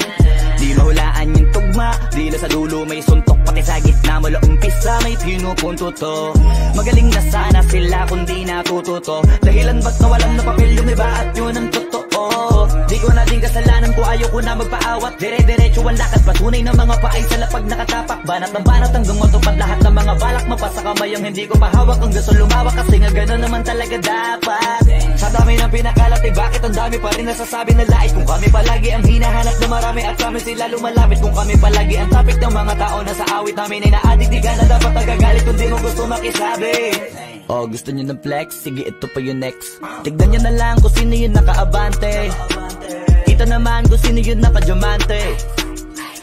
Di mahulaan yung tugma, di na sa dulo may suntok. Pati sa gitna mula umpisa may pinupunto to. Magaling na sana sila kung di natututo. Dahilan ba't nawalan na papel yung iba at yun ang totoo. Di ko na din kasalanan ko, ayaw ko na magpaawat. Dire-diretso ang lakad, patunay ng mga paay sa lapag nakatapak. Banat ng banat hanggang matupad lahat ng mga balak. Mapasa kamay ang hindi ko pahawak, ang gusto lumawak. Kasi nga gano'n naman talaga dapat. Sa dami ng pinakalat, eh bakit ang dami pa rin nasasabi na lait? Kung kami palagi ang hinahanap na marami at kami sila lumalapit. Kung kami palagi ang topic ng mga tao na sa awit namin ay na-addict, di ka na dapat nagagalit kung di mo gusto makisabi. Oh, gusto nyo ng flex? Sige, ito pa yung next. Tignan nyo na lang kung sino yung nakaabante. Kita naman kung sino yung nakadiamante.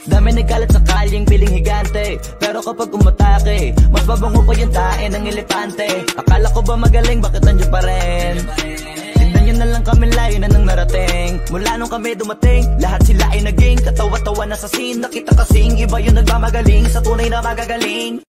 Dami nagkalat sa kalyeng piling higante, pero kapag umatake, mas babango pa yung tae ng elepante. Akala ko ba magaling, bakit nandiyan pa rin? Tignan nyo na lang kami, layo na nang narating. Mula nung kami dumating, lahat sila ay naging katawa-tawa na sa scene. Nakita kasing iba yung nagmamagaling sa tunay na magagaling.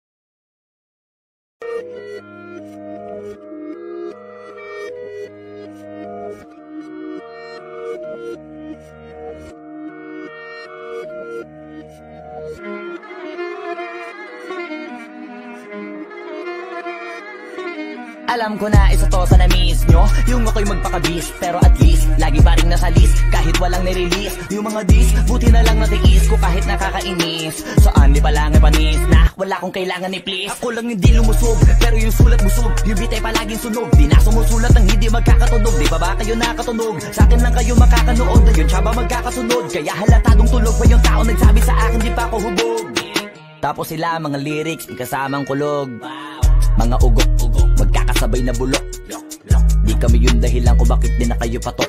Alam ko na isa to sa na-miss nyo, yung ako'y magpakabis, pero at least lagi pa rin nasa list, kahit walang nirelease. Yung mga dis, buti na lang natiis ko kahit nakakainis. Saan di pa lang ay panis na wala kong kailangan ni please. Ako lang hindi lumusog, pero yung sulat busog. Yung bitay palaging sunog, di na sumusulat ng hindi magkakatunog. Di ba kayo nakatunog? Sa akin lang kayo makakanood, yun siya ba magkakasunod? Kaya halatadong tulog pa yung tao nagsabi sa akin di pa ako hubog. Tapos sila mga lyrics, may kasamang kulog. Mga ugok, magkakasabay na bulok. Di kami yung dahilan kung bakit di na kayo patok.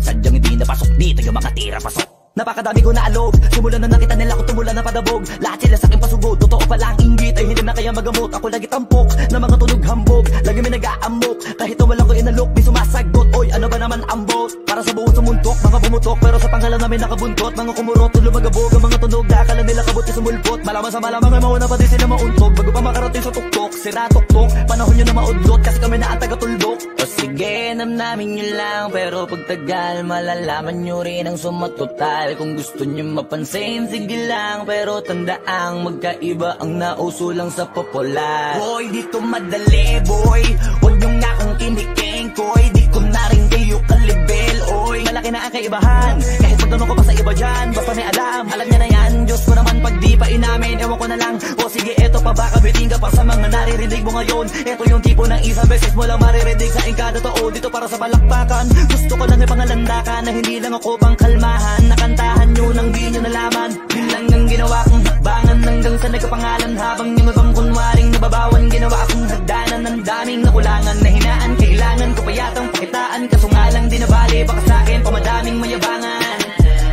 Sadyang hindi napasok, di tayo makatira pasok. Napakadami ko na alog, simulan na nakita nila ko tumula na padabog. Lahat sila sa akin pasugod, totoo pala ang inggit. Ay hindi na kaya magamot, ako lagi tampok na mga tunog hambog, lagi may nag-aamok. Kahit wala ko inalok, may sumasagot. Oy, ano ba naman ambot? Para sa buong sumuntok, mga bumutok, pero sa pangalan namin nakabuntot. Mga kumurot, tulo magabog, ang mga tunog, nakakala nila kabot na sumulpot. Malaman sa malamang ay mauna pa din sila mauntog. Bago pa makarating sa tuktok, sira tuktok, panahon nyo na maudlot, kasi kami na ang taga-tuldok. O sige, namnamin nyo lang, pero pagtagal malalaman nyo rin ang sumatotal. Kung gusto nyo mapansin, sige lang, pero tandaang magkaiba ang nauso lang sa popular. Boy, dito madali, boy, huwag nyo nga akong kiniking, koy. Di ko na rin kayo kalibel, oy. Malaki na ang kaibahan, kahit magtanong ko pa sa iba dyan, basta may alam niya na yan. Diyos ko naman pag di pa inamin, ewan ko na lang. O sige, eto pa baka biting ka pa sa mga naririnig mo ngayon. Eto yung tipo ng isang beses mo lang maririnig sa engkada totoo. Dito para sa balakbakan, gusto ko lang ipangalandakan na hindi lang ako pang kalmahan. Nakantahan nyo nang di nyo nalaman, yun lang ang ginawa kong hakbangan. Hanggang sa nagkapangalan habang yung ibang kunwaring nababawan. Ginawa akong hagdanan ng daming nakulangan na hinaan. Kailangan ko pa yatang pakitaan, kaso nga lang di nabali. Baka sa akin pamadaming mayabangan.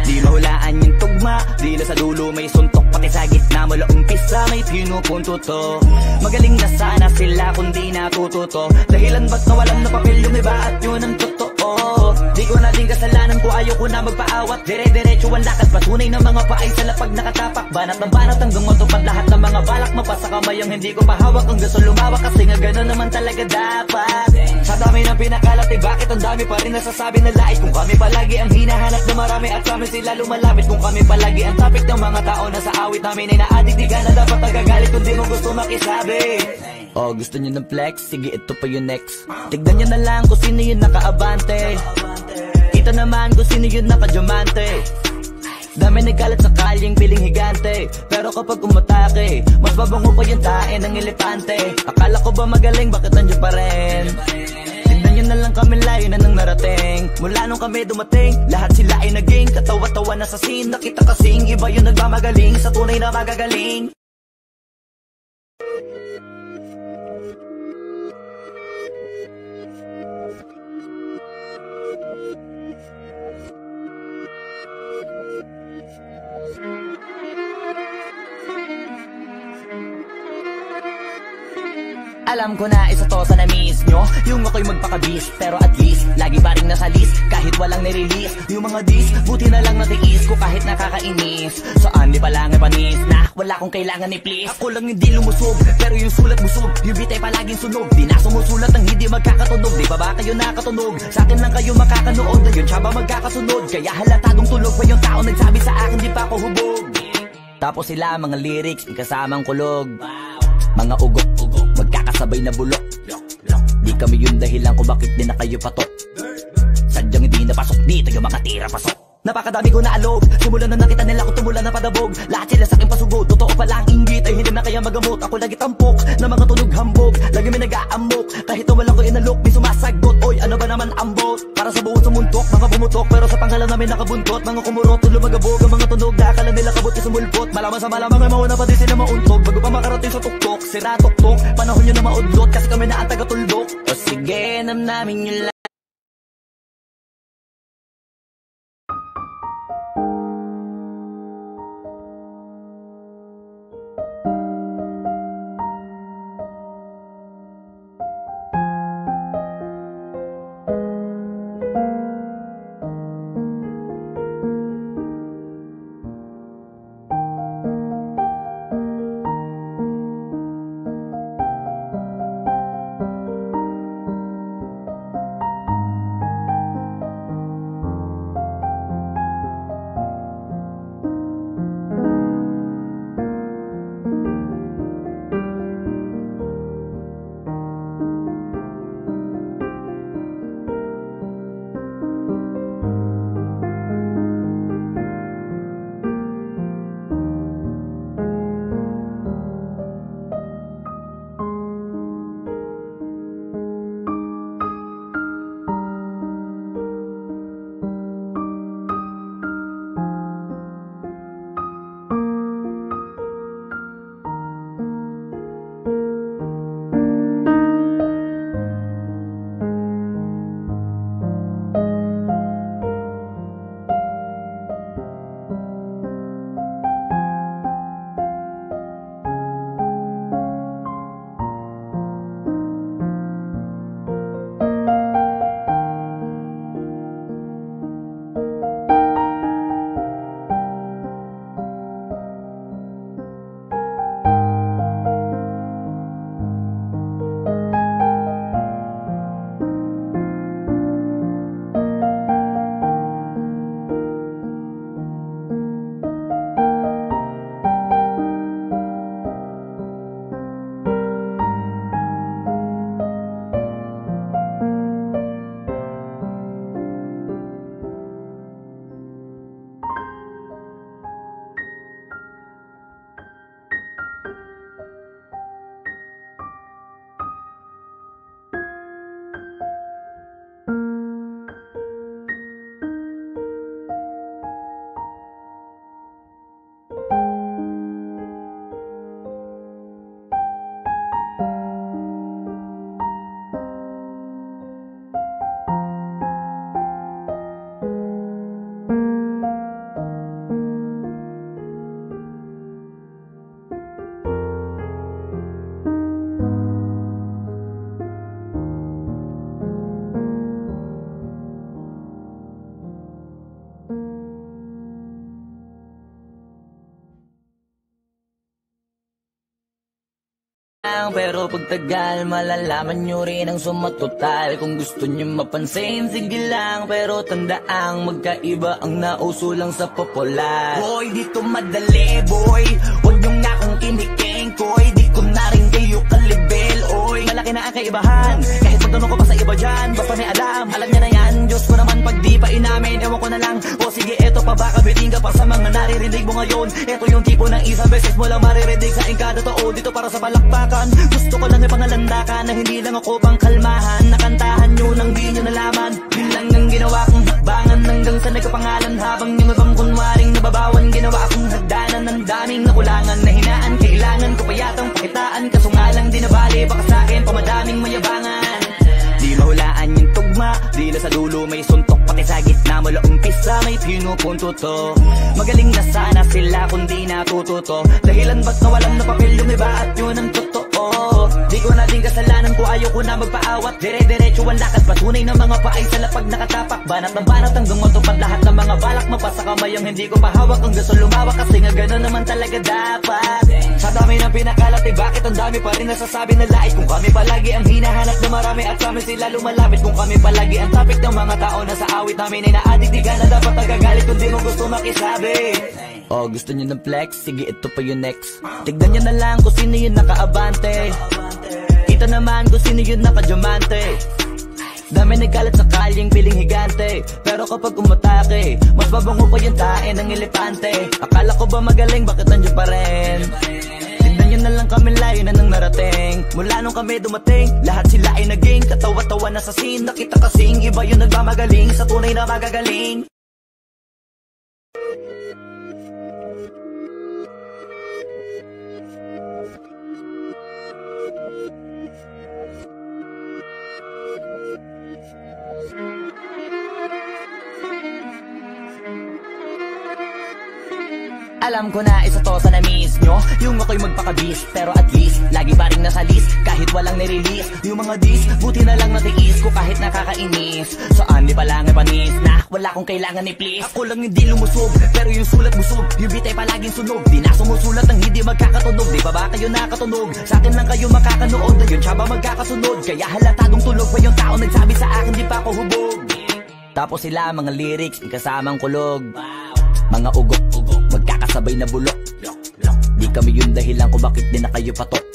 Di mahulaan yung tugma, di na sa dulo may suntok. Pati sa gitna mula umpisa may pinupunto to. Magaling na sana sila kung di natututo. Dahilan ba't nawalan na papel yung iba at yun ang totoo. Di ko na din kasalanan ko, ayaw ko na magpaawat. Dire-diretso ang lakad, patunay ng mga paay sa lapag nakatapak. Banat ng banat hanggang matupad lahat ng mga balak. Mapasa kamay ang hindi ko pahawak, ang gusto lumawak. Kasi nga gano'n naman talaga dapat. Sa dami ng pinakalat, eh bakit ang dami pa rin nasasabi na lait? Kung kami palagi ang hinahanap na marami at kami sila lumalapit. Kung kami palagi ang topic ng mga tao na sa awit namin ay na-addict. Di ka na dapat nagagalit kung di mo gusto makisabi. Oh, gusto nyo ng flex? Sige, ito pa yung next. Tignan nyo na lang kung sino yung nakaabante. Kita naman kung sino yung nakadiamante. Dami nagkalat sa kalyeng piling higante. Pero kapag umatake, mas babango pa yung tae ng elepante. Akala ko ba magaling, bakit nandiyo pa rin? Tignan nyo na lang kami, layo na nang narating. Mula nung kami dumating, lahat sila ay naging katawa-tawa na sa scene. Nakita kasing iba yung nagmamagaling sa tunay na magagaling. Alam ko na isa to sa na-miss nyo, yung ako'y magpakabis. Pero at least, lagi pa rin nasa list, kahit walang nirelease. Yung mga dis, buti na lang natiis ko kahit nakakainis. Saan di pa lang panis na wala kong kailangan ni please. Ako lang hindi lumusog, pero yung sulat busog. Yung bitay palaging sunog, di na sumusulat ang hindi magkakatunog. Di ba ba kayo nakatunog? Sa akin lang kayo makakanood, na yun siya ba magkakasunod? Kaya halatadong tulog pa yung tao nagsabi sa akin di pa ako hubog. Tapos sila mga lyrics, ikasamang kulog. Mga ugok-ugok, magkakasabay na bulok. Di kami yung dahilan kung bakit di na kayo patok. Sadyang hindi napasok dito yung mga tira pasok. Napakadami ko na alog, simulan na nakita nila ko tumula na padabog. Lahat sila sa akin pasugod, totoo pala ang inggit ay hindi na kaya magamot. Ako lagi tampok, na mga tunog hambog. Lagi may nag-aamok, kahit na walang ko inalok. Di sumasagot, oy ano ba naman ang bot? Para sa buong sumuntok, mga bumutok. Pero sa pangalan namin nakabuntot, mga kumurot, lumagabog. Ang mga tunog, nakakala nila kabot yung sumulpot. Malaman sa malamang ay mauna pa din sila mauntog. Bago pa makarating sa tuktok, sira tuktok. Panahon nyo na maudlot, kasi kami na ang taga-tuldok. O sige, namnamin nyo lang. lang, pero pagtagal malalaman nyo rin ang sumatotal. Kung gusto nyo mapansin, sige lang, pero tandaang magkaiba ang nauso lang sa popular. Boy, dito madali, boy, huwag nyo nga akong kiniking, koy. Di ko na rin kayo kalibel, oy. Malaki na ang kaibahan, kahit magtanong ko pa sa iba dyan, basta may alam niya na yan. Diyos ko naman pag di pa inamin, ewan ko na lang. O sige, eto pa baka biting ka pa sa mga naririnig mo ngayon. Eto yung tipo ng isang beses mo lang maririnig sa engkada totoo. Dito para sa balakbakan, gusto ko lang ipangalandakan na hindi lang ako pang kalmahan. Nakantahan nyo nang di nyo nalaman, yun lang ang ginawa kong hakbangan. Hanggang sa nagkapangalan habang yung ibang kunwaring nababawan. Ginawa akong hagdanan ng daming nakulangan na hinaan. Kailangan ko pa yatang pakitaan, kaso nga lang di nabali. Baka sa akin pamadaming mayabangan. Di mahulaan yung tugma, di na sa dulo may suntok. Pati sa gitna mula umpisa may pinupunto to. Magaling na sana sila kung di natututo. Dahilan ba't nawalan na papel yung iba at yun ang totoo. Di ko na din kasalanan ko, ayaw ko na magpaawat. Dire-diretso ang lakad, patunay ng mga paay sa lapag nakatapak. Banat ng banat hanggang matupad lahat ng mga balak. Mapasa kamay ang hindi ko pahawak, ang gusto lumawak. Kasi nga gano'n naman talaga dapat. Sa dami ng pinakalat, eh bakit ang dami pa rin nasasabi na lait. Kung kami palagi ang hinahanap na marami at sa amin sila lumalapit. Kung kami palagi ang topic ng mga tao na sa awit namin ay naadik. Di ka na dapat nagagalit kung di mo gusto makisabi. Oh, gusto nyo ng flex? Sige, ito pa yung next. Tignan nyo na lang kung sino yung nakaabante. Kita naman kung sino yung nakadiamante. Dami nagkalat sa kalyeng piling higante, pero kapag umatake, mas babango pa yung tae ng elepante. Akala ko ba magaling, bakit nandiyan pa rin? Tignan nyo na lang kami, layo na nang narating. Mula nung kami dumating, lahat sila ay naging katawa-tawa na sa scene. Nakita kasing iba yung nagmamagaling sa tunay na magagaling. Alam ko na isa to sa na-miss nyo, yung ako'y magpakabis, pero at least lagi pa rin nasa list, kahit walang nirelease. Yung mga dis, buti na lang natiis ko kahit nakakainis. Saan di pa lang panis na wala kong kailangan ni please. Ako lang hindi lumusog, pero yung sulat busog. Yung bitay palaging sunog, di na sumusulat ang hindi magkakatunog. Di ba ba kayo nakatunog? Sa akin lang kayo makakanood, yun siya ba magkakasunod? Kaya halatadong tulog pa yung tao nagsabi sa akin di pa ako hubog. Tapos sila mga lyrics, kasamang kulog. Mga ugok-ugok, magkakasabay na bulok. Di kami yung dahilan kung bakit di na kayo patok.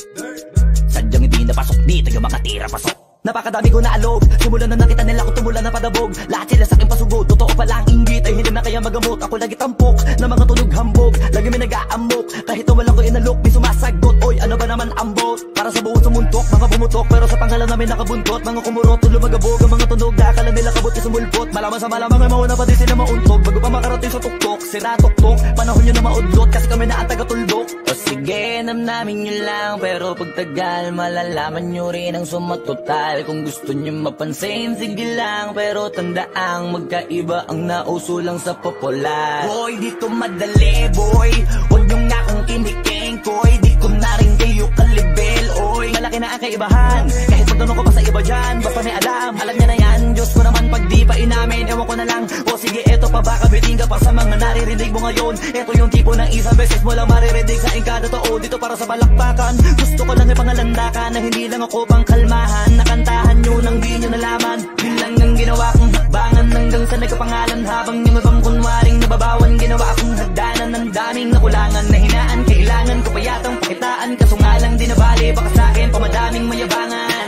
Sadyang hindi napasok, di tayo makatira pasok. Napakadami ko na alog, simulan na nakita nila ko tumula na padabog. Lahat sila sa akin pasugod, totoo pala ang inggit ay hindi na kaya magamot. Ako lagi tampok, na mga tunog hambog. Lagi may nag-aamok, kahit walang ko inalok. May sumasagot, oy ano ba naman ambot? Para sa buong sumuntok, mga bumutok, pero sa pangalan namin nakabuntot. Mga kumurot, lumagabog ang mga tunog. Nakakala nila kabot yung sumulpot. Malaman sa malamang ay mauna pa din sila mauntog. Bago pa makarating sa tuktok, sira tuktok. Panahon nyo na maudlot, kasi kami na ang taga-tuldok. O sige, namnamin nyo lang, pero pagtagal malalaman nyo rin ang sumatotal. Kung gusto nyo mapansin, sige lang, pero tandaang magkaiba ang nauso lang sa popular. Boy, dito madali, boy, huwag nyo nga akong kiniking, koy. Di ko na rin kayo kalibel, oy. Malaki na ang kaibahan, kahit magtanong ko pa sa iba dyan, basta may alam niya na yan. Diyos ko naman pag di pa inamin, ewan ko na lang. O sige, eto pa baka biting ka pa sa mga naririnig mo ngayon. Eto yung tipo ng isang beses mo lang maririnig sa engkada totoo. Dito para sa balakbakan, gusto ko lang ipangalandakan na hindi lang ako pang kalmahan. Nakantahan nyo nang di nyo nalaman, yun lang ang ginawa kong hakbangan. Hanggang sa nagkapangalan habang yung ibang kunwaring nababawan. Ginawa akong hagdanan ng daming nakulangan na hinaan. Kailangan ko pa yatang pakitaan, kaso nga lang di nabali. Baka sa akin pamadaming mayabangan.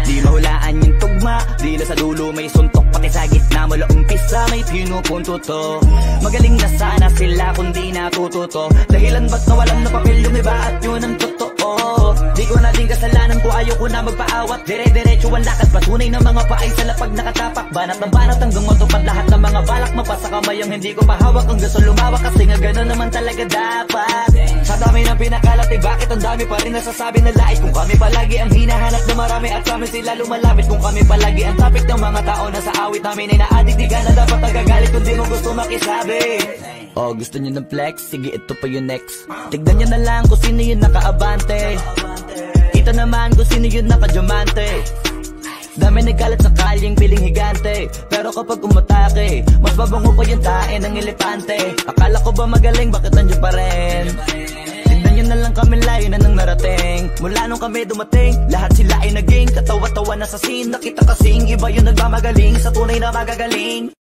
Di mahulaan yung tugma, di na sa dulo may suntok. Pati sa gitna mula umpisa may pinupunto to. Magaling na sana sila kung di natututo. Dahilan ba't nawalan na papel yung iba at yun ang totoo. Di ko na din kasalanan ko, ayaw ko na magpaawat. Dire-diretso ang lakad, patunay ng mga paay sa lapag nakatapak. Banat ng banat hanggang matupad lahat ng mga balak. Mapasa kamay ang hindi ko pahawak, ang gusto lumawak. Kasi nga gano'n naman talaga dapat. Sa dami ng pinakalat, eh bakit ang dami pa rin nasasabi na lait. Kung kami palagi ang hinahanap na marami at sa amin sila lumalapit. Kung kami palagi ang topic ng mga tao na sa awit namin ay naadik. Di ka na dapat nagagalit kung di mo gusto makisabi. Oh, gusto nyo ng flex? Sige, ito pa yung next. Tignan nyo na lang kung sino yung nakaabante. Kita naman kung sino yung nakadiamante. Dami nagkalat sa kalyeng piling higante, pero kapag umatake, mas babango pa yung tae ng elepante. Akala ko ba magaling, bakit nandiyan pa rin? Tignan nyo na lang kami, namin layo na nang narating. Mula nung kami dumating, lahat sila ay naging katawa-tawa na sa scene. Nakita kasing iba yung nagmamagaling sa tunay na magagaling.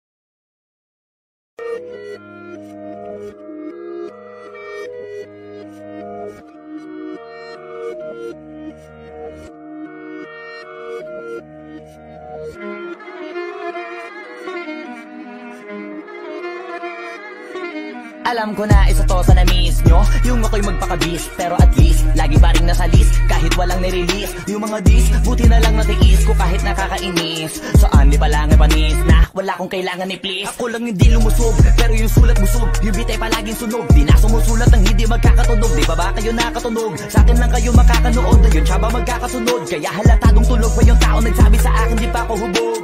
Alam ko na isa to sa na-miss nyo, yung ako'y magpakabis, pero at least lagi pa rin nasa list, kahit walang nirelease. Yung mga dis, buti na lang natiis ko kahit nakakainis. Saan di pa lang ay panis na wala kong kailangan ni please. Ako lang hindi lumusog, pero yung sulat busog, yung bitay palaging sunog. Di na sumusulat ng hindi magkakatunog, di ba ba kayo nakatunog? Sa akin lang kayo makakanood, yun siya ba magkakasunod? Kaya halatadong tulog pa yung tao nagsabi sa akin di pa ako hubog.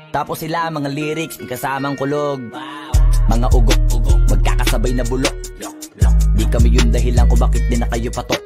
Tapos sila mga lyrics, may kasamang kulog, mga ugok-ugok, magkakasabay na bulok. Di kami yung dahilan kung bakit di na kayo patok.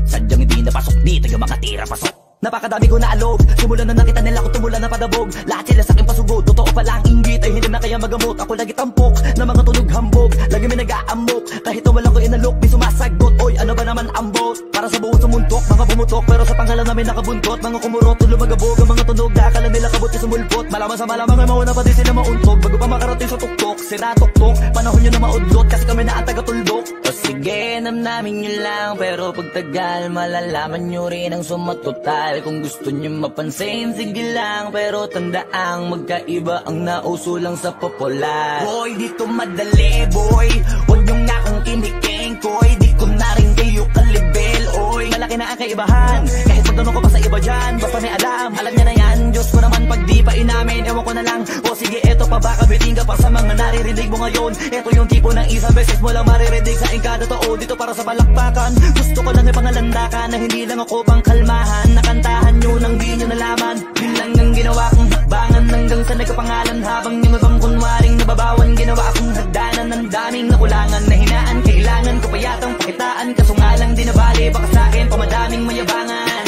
Sadyang hindi napasok, di tayo makatira pasok. Napakadami ko na alog, simulan na nakita nila ko tumulan na padabog. Lahat sila sa akin pasugod, totoo pala ang inggit ay hindi na kaya magamot. Ako lagi tampok, na mga tunog hambog, lagi may nag-aamok. Kahit na wala ko inalok, may sumasagot. Oy, ano ba naman ambot? Para sa buong sumuntok, mga bumutok, pero sa pangalan namin nakabuntot. Mga kumurot, lumagabog, ang mga tunog, nakakala nila kabot na sumulpot. Malaman sa malamang ay mauna pa din sila mauntog. Bago pa makarating sa tuktok, sira tuktok, panahon nyo na maudlot, kasi kami na ang taga-tuldok. O sige, namnamin nyo lang, pero pagtagal malalaman nyo rin ang sumatotal. Kung gusto nyo mapansin, sige lang, pero tandaang magkaiba ang nauso lang sa popular. Boy, dito madali, boy, huwag nyo nga akong kiniking, koy. Di ko na rin kayo kalibel, oy. Malaki na ang kaibahan, kahit magtanong ko pa sa iba dyan, basta may alam niya na yan. Diyos ko naman pag di pa inamin, ewan ko na lang. O sige, eto pa baka biting ka pa sa mga naririnig mo ngayon. Eto yung tipo ng isang beses mo lang maririnig sa kada tao. Dito para sa balakbakan, gusto ko lang ipangalandakan na hindi lang ako pang kalmahan. Nakantahan nyo nang di nyo nalaman, yun lang ang ginawa kong hakbangan hanggang sa nagkapangalan. Habang yung ibang kunwaring nababawan, ginawa akong hagdanan ng daming nakulangan na hinaan. Kailangan ko pa yatang pakitaan, kaso nga lang di nabali, baka sa akin pamadaming mayabangan.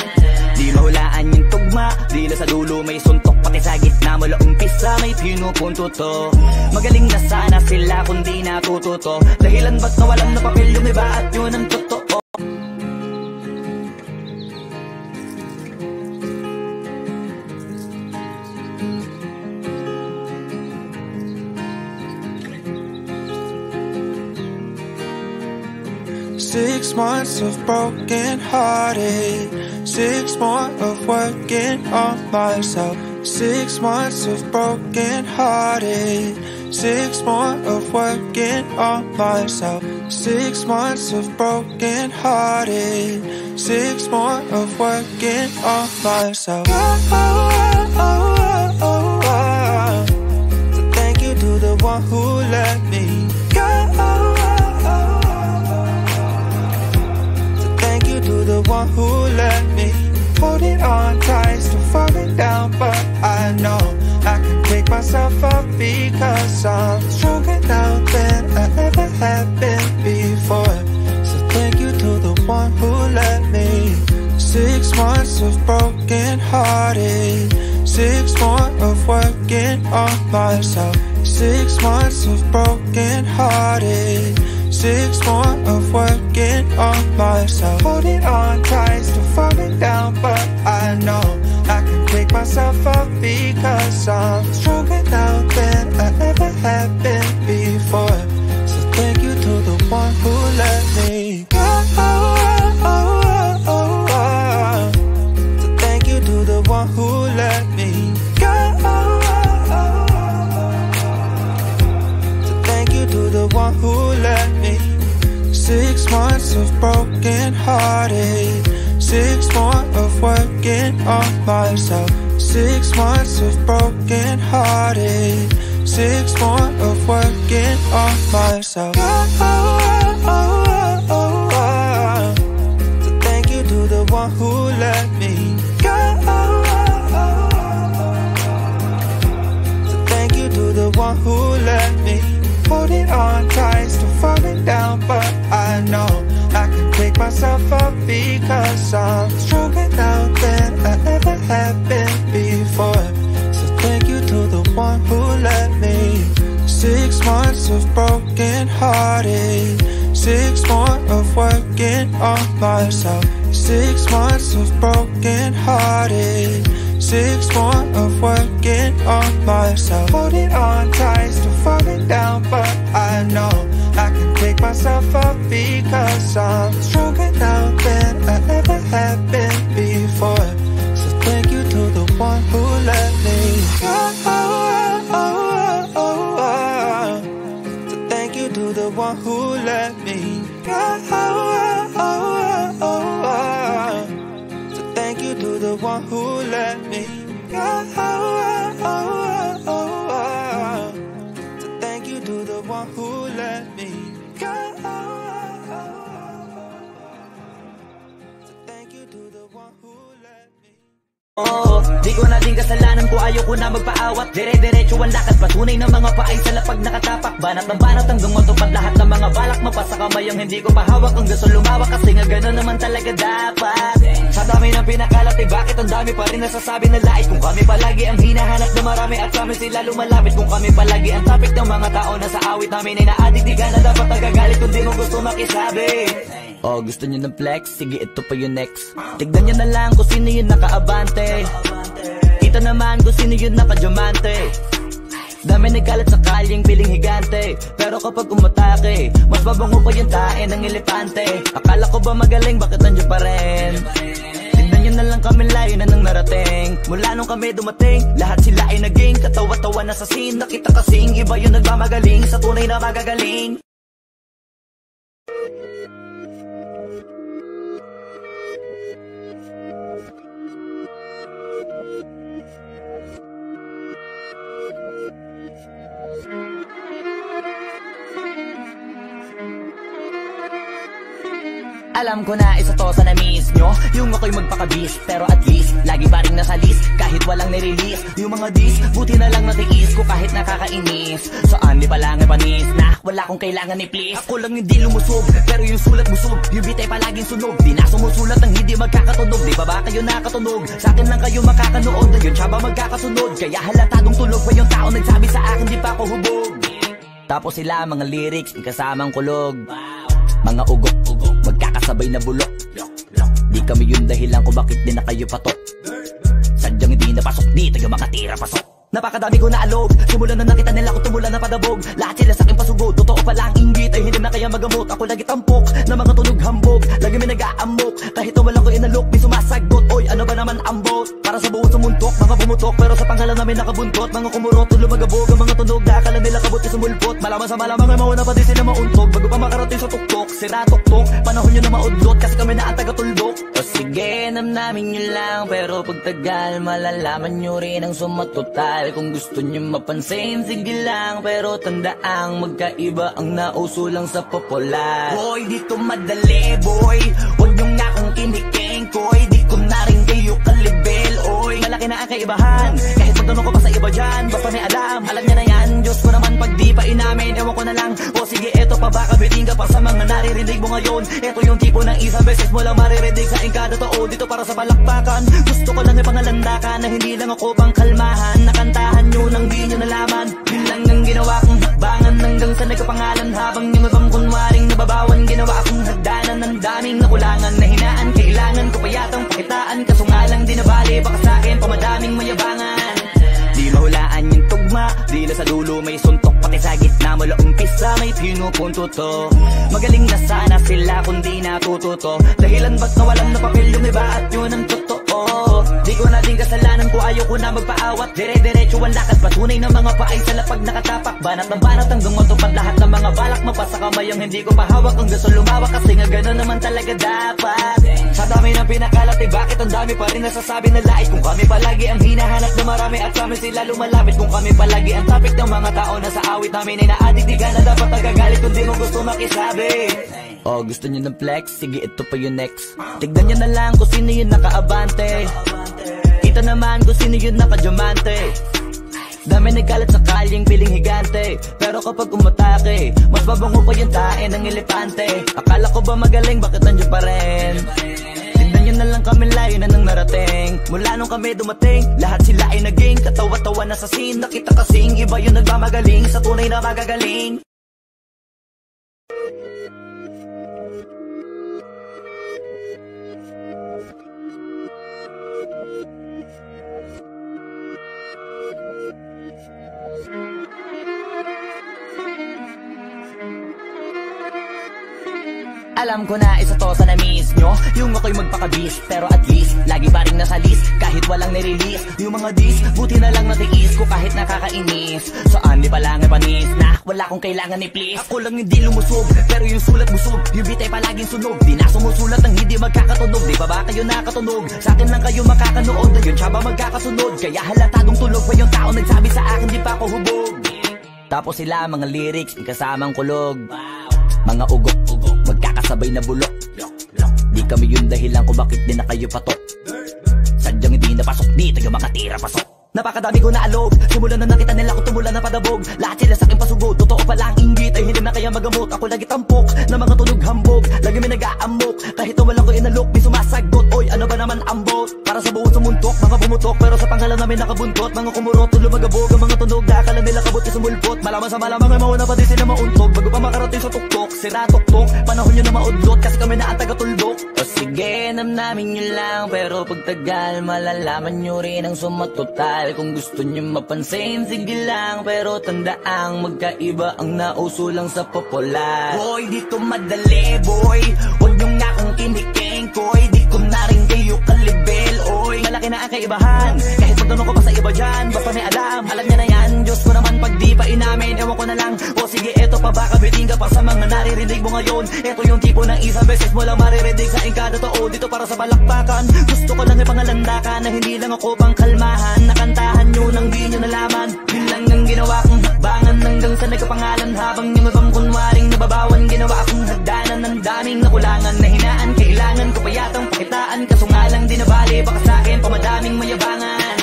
Di mahulaan yung tugma, di na sa dulo may suntok, pati sa gitna mula umpisa may pinupunto to. Magaling na sana sila kung di natututo, dahilan ba't nawalan na papel yung iba at yun ang totoo. 6 months of broken hearted, 6 more of working on myself. 6 months of broken hearted, 6 more of working on myself. 6 months of broken hearted, 6 more of working on myself. So thank you to the one who let me go. To the one who let me holding on tight, still falling down, but I know I can pick myself up because I'm stronger now than I ever have been before. So thank you to the one who let me. 6 months of broken hearted, 6 more of working on myself. 6 months of broken hearted, 6 more of working on myself. Holding on tight, still falling down, but I know I can pick myself up because I'm stronger now than I ever have been before. So thank you to the one who let me go. So thank you to the one who let me go. So thank you to the one who let me. 6 months of broken hearted, 6 more of working on myself. 6 months of broken hearted, 6 more of working on myself. So thank you to the one who let me go. So thank you to the one who let me. Holding on tight, still falling down, but I know I can pick myself up because I'm stronger now than I ever have been before. So thank you to the one who let me. 6 months of broken hearted, 6 more of working on myself. 6 months of broken hearted, 6 more of working on myself. Holding on tight, still falling down, but I know I can pick myself up because I'm stronger now than I ever have been before. So thank you to the one who let me go. So thank you to the one who let me go. So thank you to the one who let me go. So thank you to the one who let me go. So thank you to the one who let me. Oh, di ko na din kasalanan ko, ayoko na magpaawat. Dire-diretso ang lakad, patunay ng mga paay sa lapag nakatapak. Banat ng banat hanggang matupad lahat ng mga balak. Mapasa kamay ang hindi ko mahawak, ang gusto lumawak kasi nga gano'n naman talaga dapat. Sa dami ng pinakalat, eh bakit ang dami pa rin nasasabi na lait? Kung kami palagi ang hinahanap na marami at kami sila lumalapit. Kung kami palagi ang topic ng mga tao na sa awit namin ay naadik, di ka na dapat nagagalit kung di mo gusto makisabi. Oh, gusto nyo ng flex? Sige, ito pa yung next. Tignan nyo na lang kung sino yung nakaabante. Kita naman kung sino yung nakadiamante. Dami nagkalat sa kalyeng piling higante, pero kapag umatake, mas babango pa yung tae ng elepante. Akala ko ba magaling, bakit nandiyan pa rin? Tignan nyo na lang kami, layo na nang narating. Mula nung kami dumating, lahat sila ay naging katawa-tawa na sa scene. Nakita kasing iba yung nagmamagaling sa tunay na magagaling. Alam ko na isa to sa na-miss nyo, yung ako'y magpakabis, pero at least lagi pa rin nasa list, kahit walang nirelease. Yung mga dis, buti na lang natiis ko kahit nakakainis. Saan di pa lang panis na wala kong kailangan ni please. Ako lang hindi lumusog, pero yung sulat busog, yung bitay palaging sunog. Di na sumusulat ang hindi magkakatunog, di ba ba kayo nakatunog? Sa akin lang kayo makakanood, yun siya ba magkakasunod? Kaya halatadong tulog pa yung tao nagsabi sa akin di pa ako hubog. Tapos sila mga lyrics, kasamang kulog, mga ugok-ugok, magkakasabay na bulok. Di kami yung dahilan kung bakit di na kayo patok. Sadyang hindi napasok, di tayo makatira pasok. Napakadami ko na alog, simulan na nakita nila ko tumulan na padabog. Lahat sila sa akin pasugod, totoo pala ang inggit ay hindi na kaya magamot. Ako lagi tampok, na mga tunog hambog, lagi may nag-aamok. Kahit na walang ko inalok, may sumasagot. Oy, ano ba naman ambot? Para sa buong sumuntok, mga bumutok, pero sa pangalan namin nakabuntot. Mga kumurot, lumagabog, ang mga tunog na akala nila kabot na sumulpot. Malaman sa malamang ay mauna pa din sila mauntog. Bago pa makarating sa tuktok, sira tuktok, panahon nyo na maudlot, kasi kami na ang taga-tuldok. O sige, namnamin nyo lang, pero pagtagal malalaman nyo rin ang sumatotal. Kung gusto nyo mapansin, sige lang, pero tandaang magkaiba ang nauso lang sa popular. Boy, dito madali, boy, huwag nyo nga akong kiniking, koy. Di ko na rin kayo kalibel, oy. Malaki na ang kaibahan, kahit magtanong ko pa sa iba dyan, basta may alam niya na yan. Diyos ko naman pag di pa inamin, ewan ko na lang. O sige, eto pa ba, kabiting ka pa sa mga naririnig mo ngayon. Eto yung tipo ng isang beses mo lang maririnig sa kada tao. Dito para sa palakpakan, gusto ko lang ipangalandakan na hindi lang ako pang kalmahan. Nakantahan nyo nang di nyo nalaman, yun lang ang ginawa kong hakbangan hanggang sa nagkapangalan. Habang yung ibang kunwaring nababawan, ginawa akong hagdanan ng daming nakulangan na hinaan. Kailangan ko pa yatang pakitaan, kaso nga lang di nabali, baka sa akin pamadaming mayabangan. Di mahulaan yung tugma, di na sa dulo may suntok, pati sa gitna mula umpisa may pinupunto to. Magaling na sana sila kung di natututo, dahilan ba't nawalan na papel yung iba at yun ang totoo. Di ko na din kasalanan ko, ayoko na magpaawat. Dire-diretso ang lakad, patunay ng mga paay sa lapag nakatapak. Banat ng banat hanggang matupad lahat ng mga balak. Mapasa kamay ang hindi ko pahawak, ang gusto lumawak kasi nga gano'n naman talaga dapat. Sa dami ng pinakalat, eh bakit ang dami pa rin nasasabi na lait? Kung kami palagi ang hinahanap na marami at kami sila lumalapit. Kung kami palagi ang topic ng mga tao na sa awit namin ay naadik, di ka na dapat nagagalit kung di mo gusto makisabi. Oh, gusto nyo ng flex? Sige, ito pa yung next. Tignan nyo na lang kung sino yung nakaabante. Kita naman kung sino yung nakadiamante. Dami nagkalat sa kalyeng piling higante, pero kapag umatake, mas babango pa yung tae ng elepante. Akala ko ba magaling, bakit nandiyan pa rin? Tignan nyo na lang kami, layo na nang narating. Mula nung kami dumating, lahat sila ay naging katawa-tawa na sa scene. Nakita kasing iba yung nagmamagaling sa tunay na magagaling. Alam ko na isa to sa na-miss nyo, yung ako'y magpakabis, pero at least lagi pa rin nasa list, kahit walang nirelease. Yung mga dis, buti na lang natiis ko kahit nakakainis. Saan di pa lang ay panis na wala kong kailangan ni please. Ako lang hindi lumusog, pero yung sulat busog, yung bitay palaging sunog. Di na sumusulat ng hindi magkakatunog, di ba ba kayo nakatunog? Sa akin lang kayo makakanood, na yun siya ba magkakasunod? Kaya halatadong tulog pa yung tao nagsabi sa akin di pa ako hubog. Tapos sila mga lyrics, kasamang kulog, mga ugok-ugok, magkakasabay na bulok. Di kami yung dahilan kung bakit din na kayo patok. Sadyang hindi napasok, di tayo makatira pasok. Napakadami ko na alog, simulan na nakita nila ko tumulan na padabog. Lahat sila sa akin pasugod, totoo pala ang inggit, ay hindi na kaya magamot. Ako lagi tampok, na mga tunog hambog, lagi may nag-aamok, kahit wala ko inalok, may sumasagot. Oy, ano ba naman ang bot? Para sa buong sumuntok, mga bumutok, pero sa panghalan namin nakabuntot. Mga kumurot, lumagabog, ang mga tunog, nakakala nila kabot na sumulpot. Malaman sa malamang ay mauna pa din sila mauntog, bago pa makarating sa tuktok, sira tuktok, panahon nyo na maudlot, kasi kami na ang taga-tuldok. O sige, namnamin nyo lang, pero pagtagal, malalaman nyo rin ang sumatotal. Kung gusto nyo mapansin, sige lang, pero tandaang magkaiba ang nauso lang sa popular. Boy, dito madali, boy, huwag nyo nga akong kiniking, koy. Di ko na rin kayo kalibel, oy. Malaki na ang kaibahan, kahit magtanong ko pa sa iba dyan, basta may alam niya na yan. Diyos ko naman pag di pa inamin, ewan ko na lang. O sige, eto pa ba, kabiting ka pa sa mga naririnig mo ngayon. Eto yung tipo ng isang beses mo lang maririnig sa engkada totoo. Dito para sa balakbakan, gusto ko lang ipangalandakan na hindi lang ako pang kalmahan. Nakantahan nyo nang di nyo nalaman, yun lang ang ginawa kong hakbangan hanggang sa nagkapangalan. Habang yung ibang kunwaring nababawan, ginawa akong hagdanan ng daming nakulangan na hinaan. Kailangan ko pa yatang pakitaan, kaso nga lang di nabali, baka sa akin pamadaming mayabangan.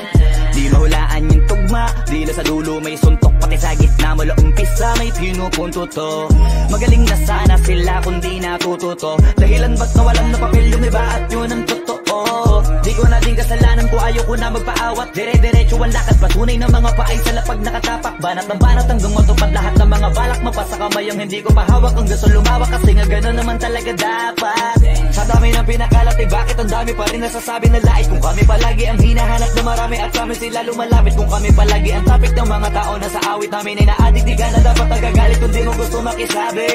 Di mahulaan yung tugma, di na sa dulo may suntok, pati sa gitna mula umpisa may pinupunto to. Magaling na sana sila kung di natututo, dahilan ba't nawalan na papel yung iba at yun ang totoo. Di ko na din kasalanan ko, ayaw ko na magpaawat, dire-diretso ang lakad, patunay ng mga paay sa lapag nakatapak. Banat ng banat hanggang matupad lahat ng mga balak, mapasa kamay ang hindi ko pahawak. Ang gusto lumawak kasi nga gano'n naman talaga dapat. Sa dami ng pinakalat, eh bakit ang dami pa rin nasasabi na lait? Kung kami palagi ang hinahanap na marami at kami sila lumalapit. Kung kami palagi ang topic ng mga tao na sa awit namin ay na-addict, di ka na dapat nagagalit kung di mo gusto makisabi.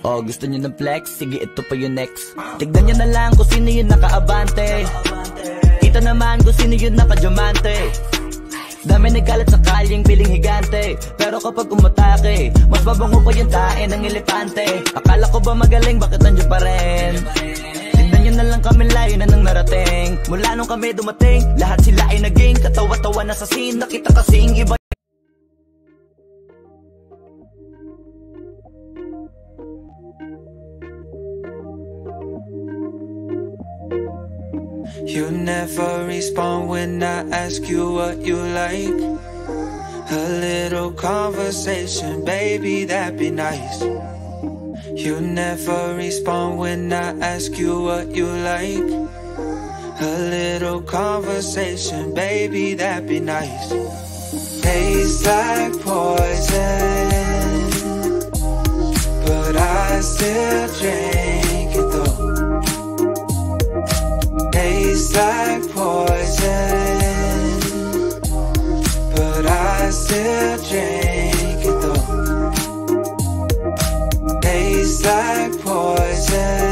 Oh, gusto nyo ng flex? Sige, ito pa yung next. Tignan nyo na lang kung sino yung nakaabante. Kita naman kung sino yung nakadiamante. Dami nagkalat sa kalyeng piling higante, pero kapag umatake, mas babango pa yung tae ng elepante. Akala ko ba magaling, bakit nandiyan pa rin? Tignan nyo na lang kami, layo na nang narating. Mula nung kami dumating, lahat sila ay naging katawa-tawa na sa scene. Nakita kasing iba. You never respond when I ask you what you like. A little conversation, baby, that'd be nice. You never respond when I ask you what you like. A little conversation, baby, that'd be nice. Tastes like poison, but I still drink it though. Tastes like poison, but I still drink it though. Tastes like poison,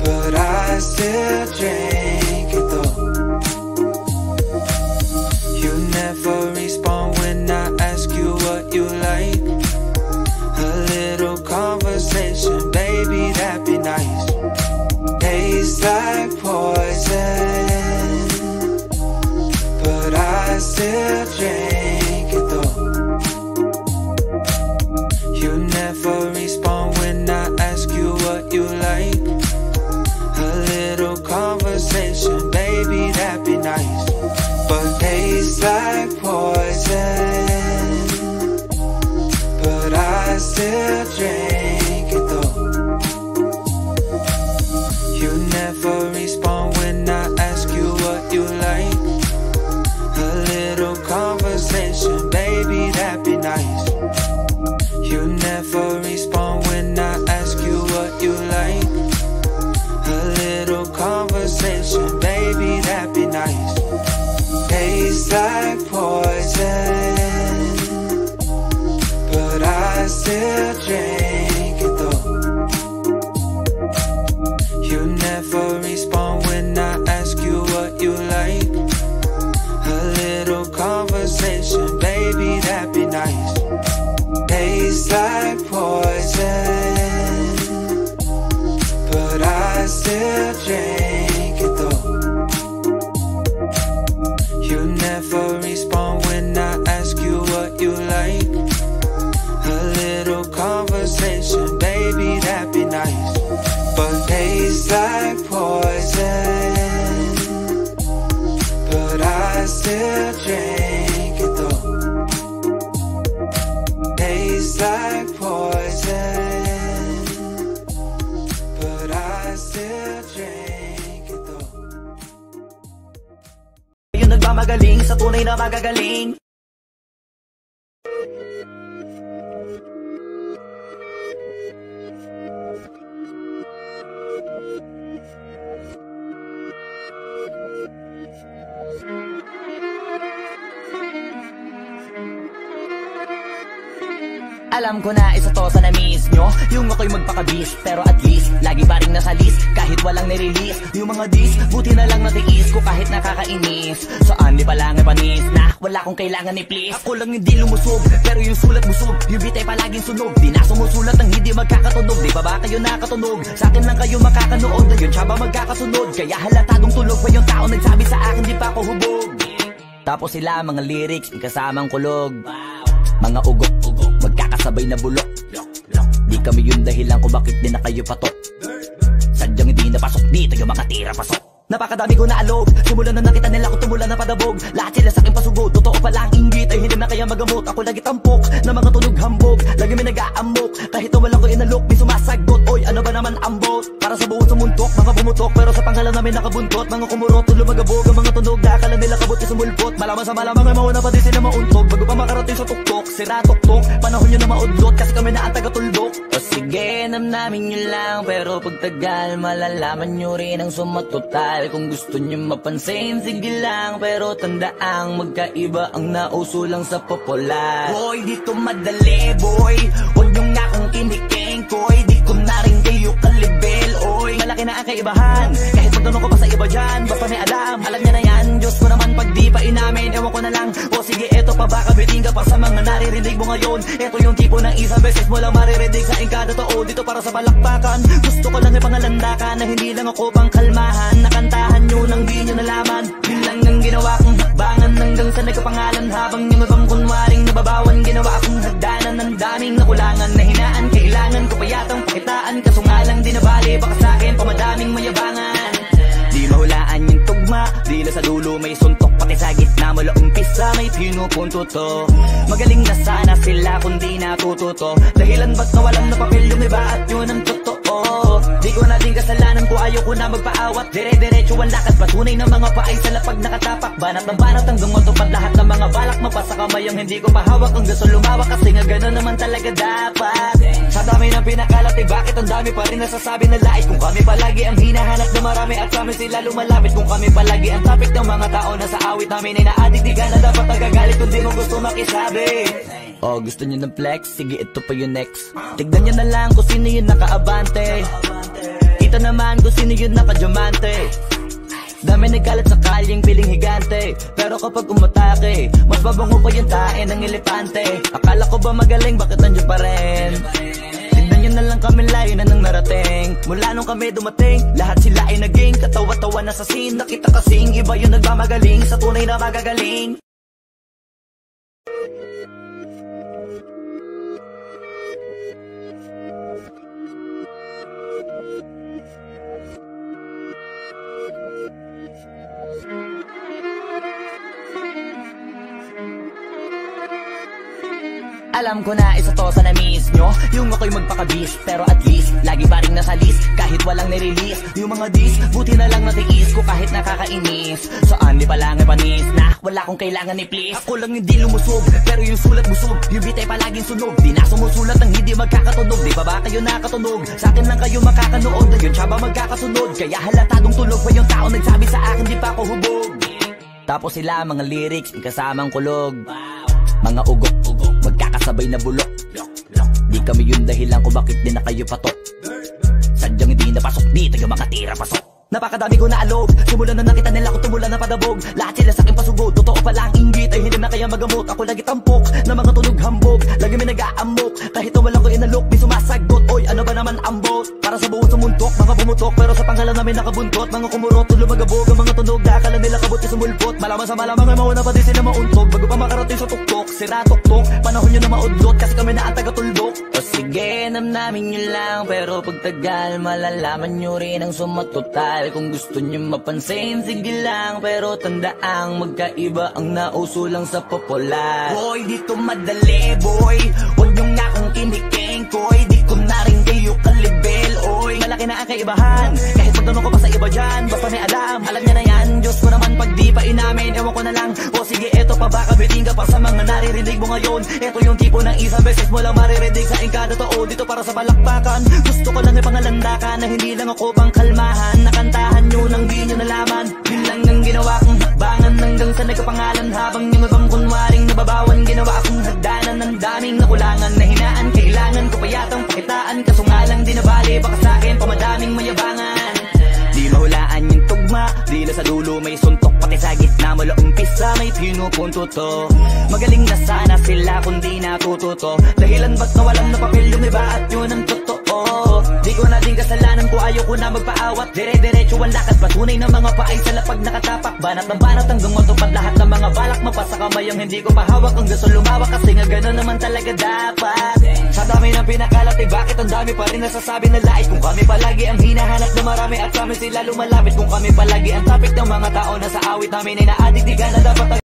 but I still drink it though. You never respond when I ask you what you like. A little conversation, baby, that'd be nice. Tastes like poison, but I still drink it though. You never respond when I ask you what you like. A little conversation, baby, that'd be nice. But tastes like poison, but I still drink it though. You never respond when I ask you what you like. A little conversation. still drink it though. You never respond when I ask you what you like. A little conversation, baby, that'd be nice. But tastes like poison, but I still drink it though. Tastes like poison, but I still drink it though. Yung nagmamagaling sa tunay na magagaling. Alam ko na isa to sa na-miss nyo, yung ako'y magpakabis, pero at least lagi pa rin nasa list, kahit walang nirelease. Yung mga dis, buti na lang natiis ko kahit nakakainis. Saan di pa lang panis na wala kong kailangan ni please. Ako lang hindi lumusog, pero yung sulat busog. Yung bitay palaging sunog, di na sumusulat ng hindi magkakatunog. Di ba ba kayo nakatunog? Sa akin lang kayo makakanood, na yun siya ba magkakasunod? Kaya halatadong tulog pa yung tao nagsabi sa akin di pa ako hubog. Tapos sila mga lyrics, kasamang kulog. Mga ugok-ugok, magkakasabay na bulok. Di kami yung dahilan kung bakit di na kayo patok. Sadyang hindi napasok, di tayo makatira pasok. Napakadami ko na alog, simulan na nakita nila ko tumulan na padabog. Lahat sila sa akin pasugod, totoo pala ang inggit ay hindi na kaya magamot. Ako lagi tampok, na mga tunog hambog. Lagi may nag-aamok, kahit na wala ko inalok. May sumasagot, oy ano ba naman ang bot? Para sa buong sumuntok, mga bumutok. Pero sa panghalan namin nakabuntot. Mga kumurot, tulo magabog, ang mga tunog. Nakakala nila kabot sa mulpot. Malaman sa malamang ay mauna pa din sila mauntog. Bago pa makarating sa tuktok, sira tuktok. Panahon nyo na maudlot, kasi kami na ang taga-tuldok. O sige, namnamin nyo lang, pero pagtagal malalaman nyo rin ang sumatotal. Kung gusto nyo mapansin, sige lang, pero tandaang magkaiba ang nauso lang sa popular. Boy, dito madali, boy, huwag nyo nga akong kiniking, koy. Di ko na rin kayo kalibel, oy. Malaki na ang kaibahan, kahit magtanong ko pa sa iba dyan. Basta may alam niya na yan. Diyos ko naman pag di pa inamin, ewan ko na lang. O sige, eto pa baka biting ka pa sa mga naririnig mo ngayon. Eto yung tipo ng isang beses mo lang maririnig sa kada tao. Dito para sa palakpakan, gusto ko lang ipangalandakan na hindi lang ako pang kalmahan. Nakantahan nyo nang di nyo nalaman. Yun lang ang ginawa kong hakbangan hanggang sa nagkapangalan. Habang yung ibang kunwaring nababawan, ginawa akong hagdanan ng daming nakulangan na hinaan. Kailangan ko pa yatang pakitaan, kaso nga lang di nabali. Baka sa akin pamadaming mayabangan. Di mahulaan yung tugma, di na sa dulo may suntok. Pati sa gitna mula umpisa may pinupunto to. Magaling na sana sila kung di natututo. Dahilan ba't nawalan na papel yung iba at yun ang totoo. Di ko na din kasalanan ko, ayaw ko na magpaawat. Dire-diretso ang lakad, patunay ng mga paay sa lapag nakatapak. Banat ng banat hanggang matupad lahat ng mga balak. Mapasa kamay ang hindi ko pahawak, ang gusto lumawak. Kasi nga gano'n naman talaga dapat. Sa dami ng pinakalat eh bakit ang dami pa rin nasasabi na lait. Kung kami palagi ang hinahanap na marami at kami sila lumalapit. Kung kami palagi ang topic ng mga tao na sa awit namin ay na-addict. Di ka na dapat nagagalit kung di mo gusto makisabi. Oh, gusto nyo ng flex? Sige, ito pa yung next. Tignan nyo na lang kung sino yung nakaabante. Kita naman kung sino yung nakadiamante. Dami nagkalat sa kalyeng piling higante. Pero kapag umatake, mas babango pa yung tae ng elepante. Akala ko ba magaling, bakit nandiyo pa rin? Tignan nyo na lang kami layo na nang narating. Mula nung kami dumating, lahat sila ay naging katawa-tawa na sa scene. Nakita kasing iba yung nagmamagaling sa tunay na magagaling. Alam ko na isa to sa na-miss nyo, yung ako'y magpakabis, pero at least lagi pa rin nasa list, kahit walang nirelease. Yung mga dis, buti na lang natiis ko kahit nakakainis. Saan di pa lang panis na wala kong kailangan ni please. Ako lang hindi lumusog, pero yung sulat busog. Yung bitay palaging sunog, di na sumusulat ng hindi magkakatunog. Di ba ba kayo nakatunog? Sa akin lang kayo makakanood, na yun siya ba magkakasunod? Kaya halatadong tulog pa yung tao nagsabi sa akin di pa ako hubog. Tapos sila mga lyrics, kasamang kulog. Mga ugok-ugok, magkakasabay na bulok. Di kami yung dahilan kung bakit di na kayo patok. Sadyang hindi napasok, di tayo makatira pasok. Napakadami ko na alog, simulan na nakita nila ko tumulan na padabog. Lahat sila sa akin pasugod, totoo pala ang inggit ay hindi na kaya magamot. Ako lagi tampok, na mga tunog hambog. Lagi may nag-aamok, kahit na wala ko inalok. May sumasagot, oy ano ba naman ang bot? Para sa buong sumuntok, pumutok, mga bumutok, pero sa panghalan namin nakabuntot. Mga kumurot, lumagabog ang mga tunog, akala nila kabuti sumulpot. Malaman sa malamang ay mauna pa din sila mauntog, bago pa makarating sa tuktok, sira tuktok, panahon nyo na maudlot, kasi kami na ang taga-tuldok. O sige, namnamin nyo lang, pero pagtagal malalaman nyo rin ang sumatotal. Kung gusto nyo mapansin, sige lang, pero tandaang magkaiba ang nauso lang sa popular. Boy, dito madali, boy, huwag nyo nga akong kiniking, koy, di ko na rin kayo kalibel, oy. Malaki na ang kaibahan, kahit magtanong ko pa sa iba dyan, basta may alam niya na yan. Diyos mo naman pag di pa inamin, ewan ko na lang. O sige, eto pa baka biting ka pa sa mga naririnig mo ngayon. Eto yung tipo ng isang beses mo lang maririnig sa engkada to, dito para sa balakbakan. Gusto ko lang ipangalandakan na hindi lang ako pang kalmahan, nakantahan nyo nang di nyo nalaman. Yun lang ang ginawa kong hakbangan hanggang sa nagkapangalan, habang yung ibang kunwaring nababawan. Ginawa akong hagdanan ng daming nakulangan na hinaan. Kailangan ko pa yatang pakitaan, kaso nga lang di nabali, baka sa akin pamadaming mayabangan. Di mahulaan yung tugma, di na sa dulo may suntok, pati sa gitna mula umpisa may pinupunto to. Magaling na sana sila kung di natututo, dahilan ba't nawalan na papel yung iba at yun ang totoo. Di ko na din kasalanan ko, ayaw ko na magpaawat, dire-diretso ang lakad, patunay ng mga paay sa lapag nakatapak. Banat ng banat hanggang matupad lahat ng mga balak, mapasa kamay ang hindi ko pahawak, ang gusto lumawak, kasi nga gano'n naman talaga dapat. Sa dami ng pinakalat, eh bakit ang dami pa rin nasasabi na lait? Kung kami palagi ang hinahanap na marami at kami sila lumalapit, kung kami palagi ang topic ng mga tao na sa awit namin ay naadik, di ka na dapat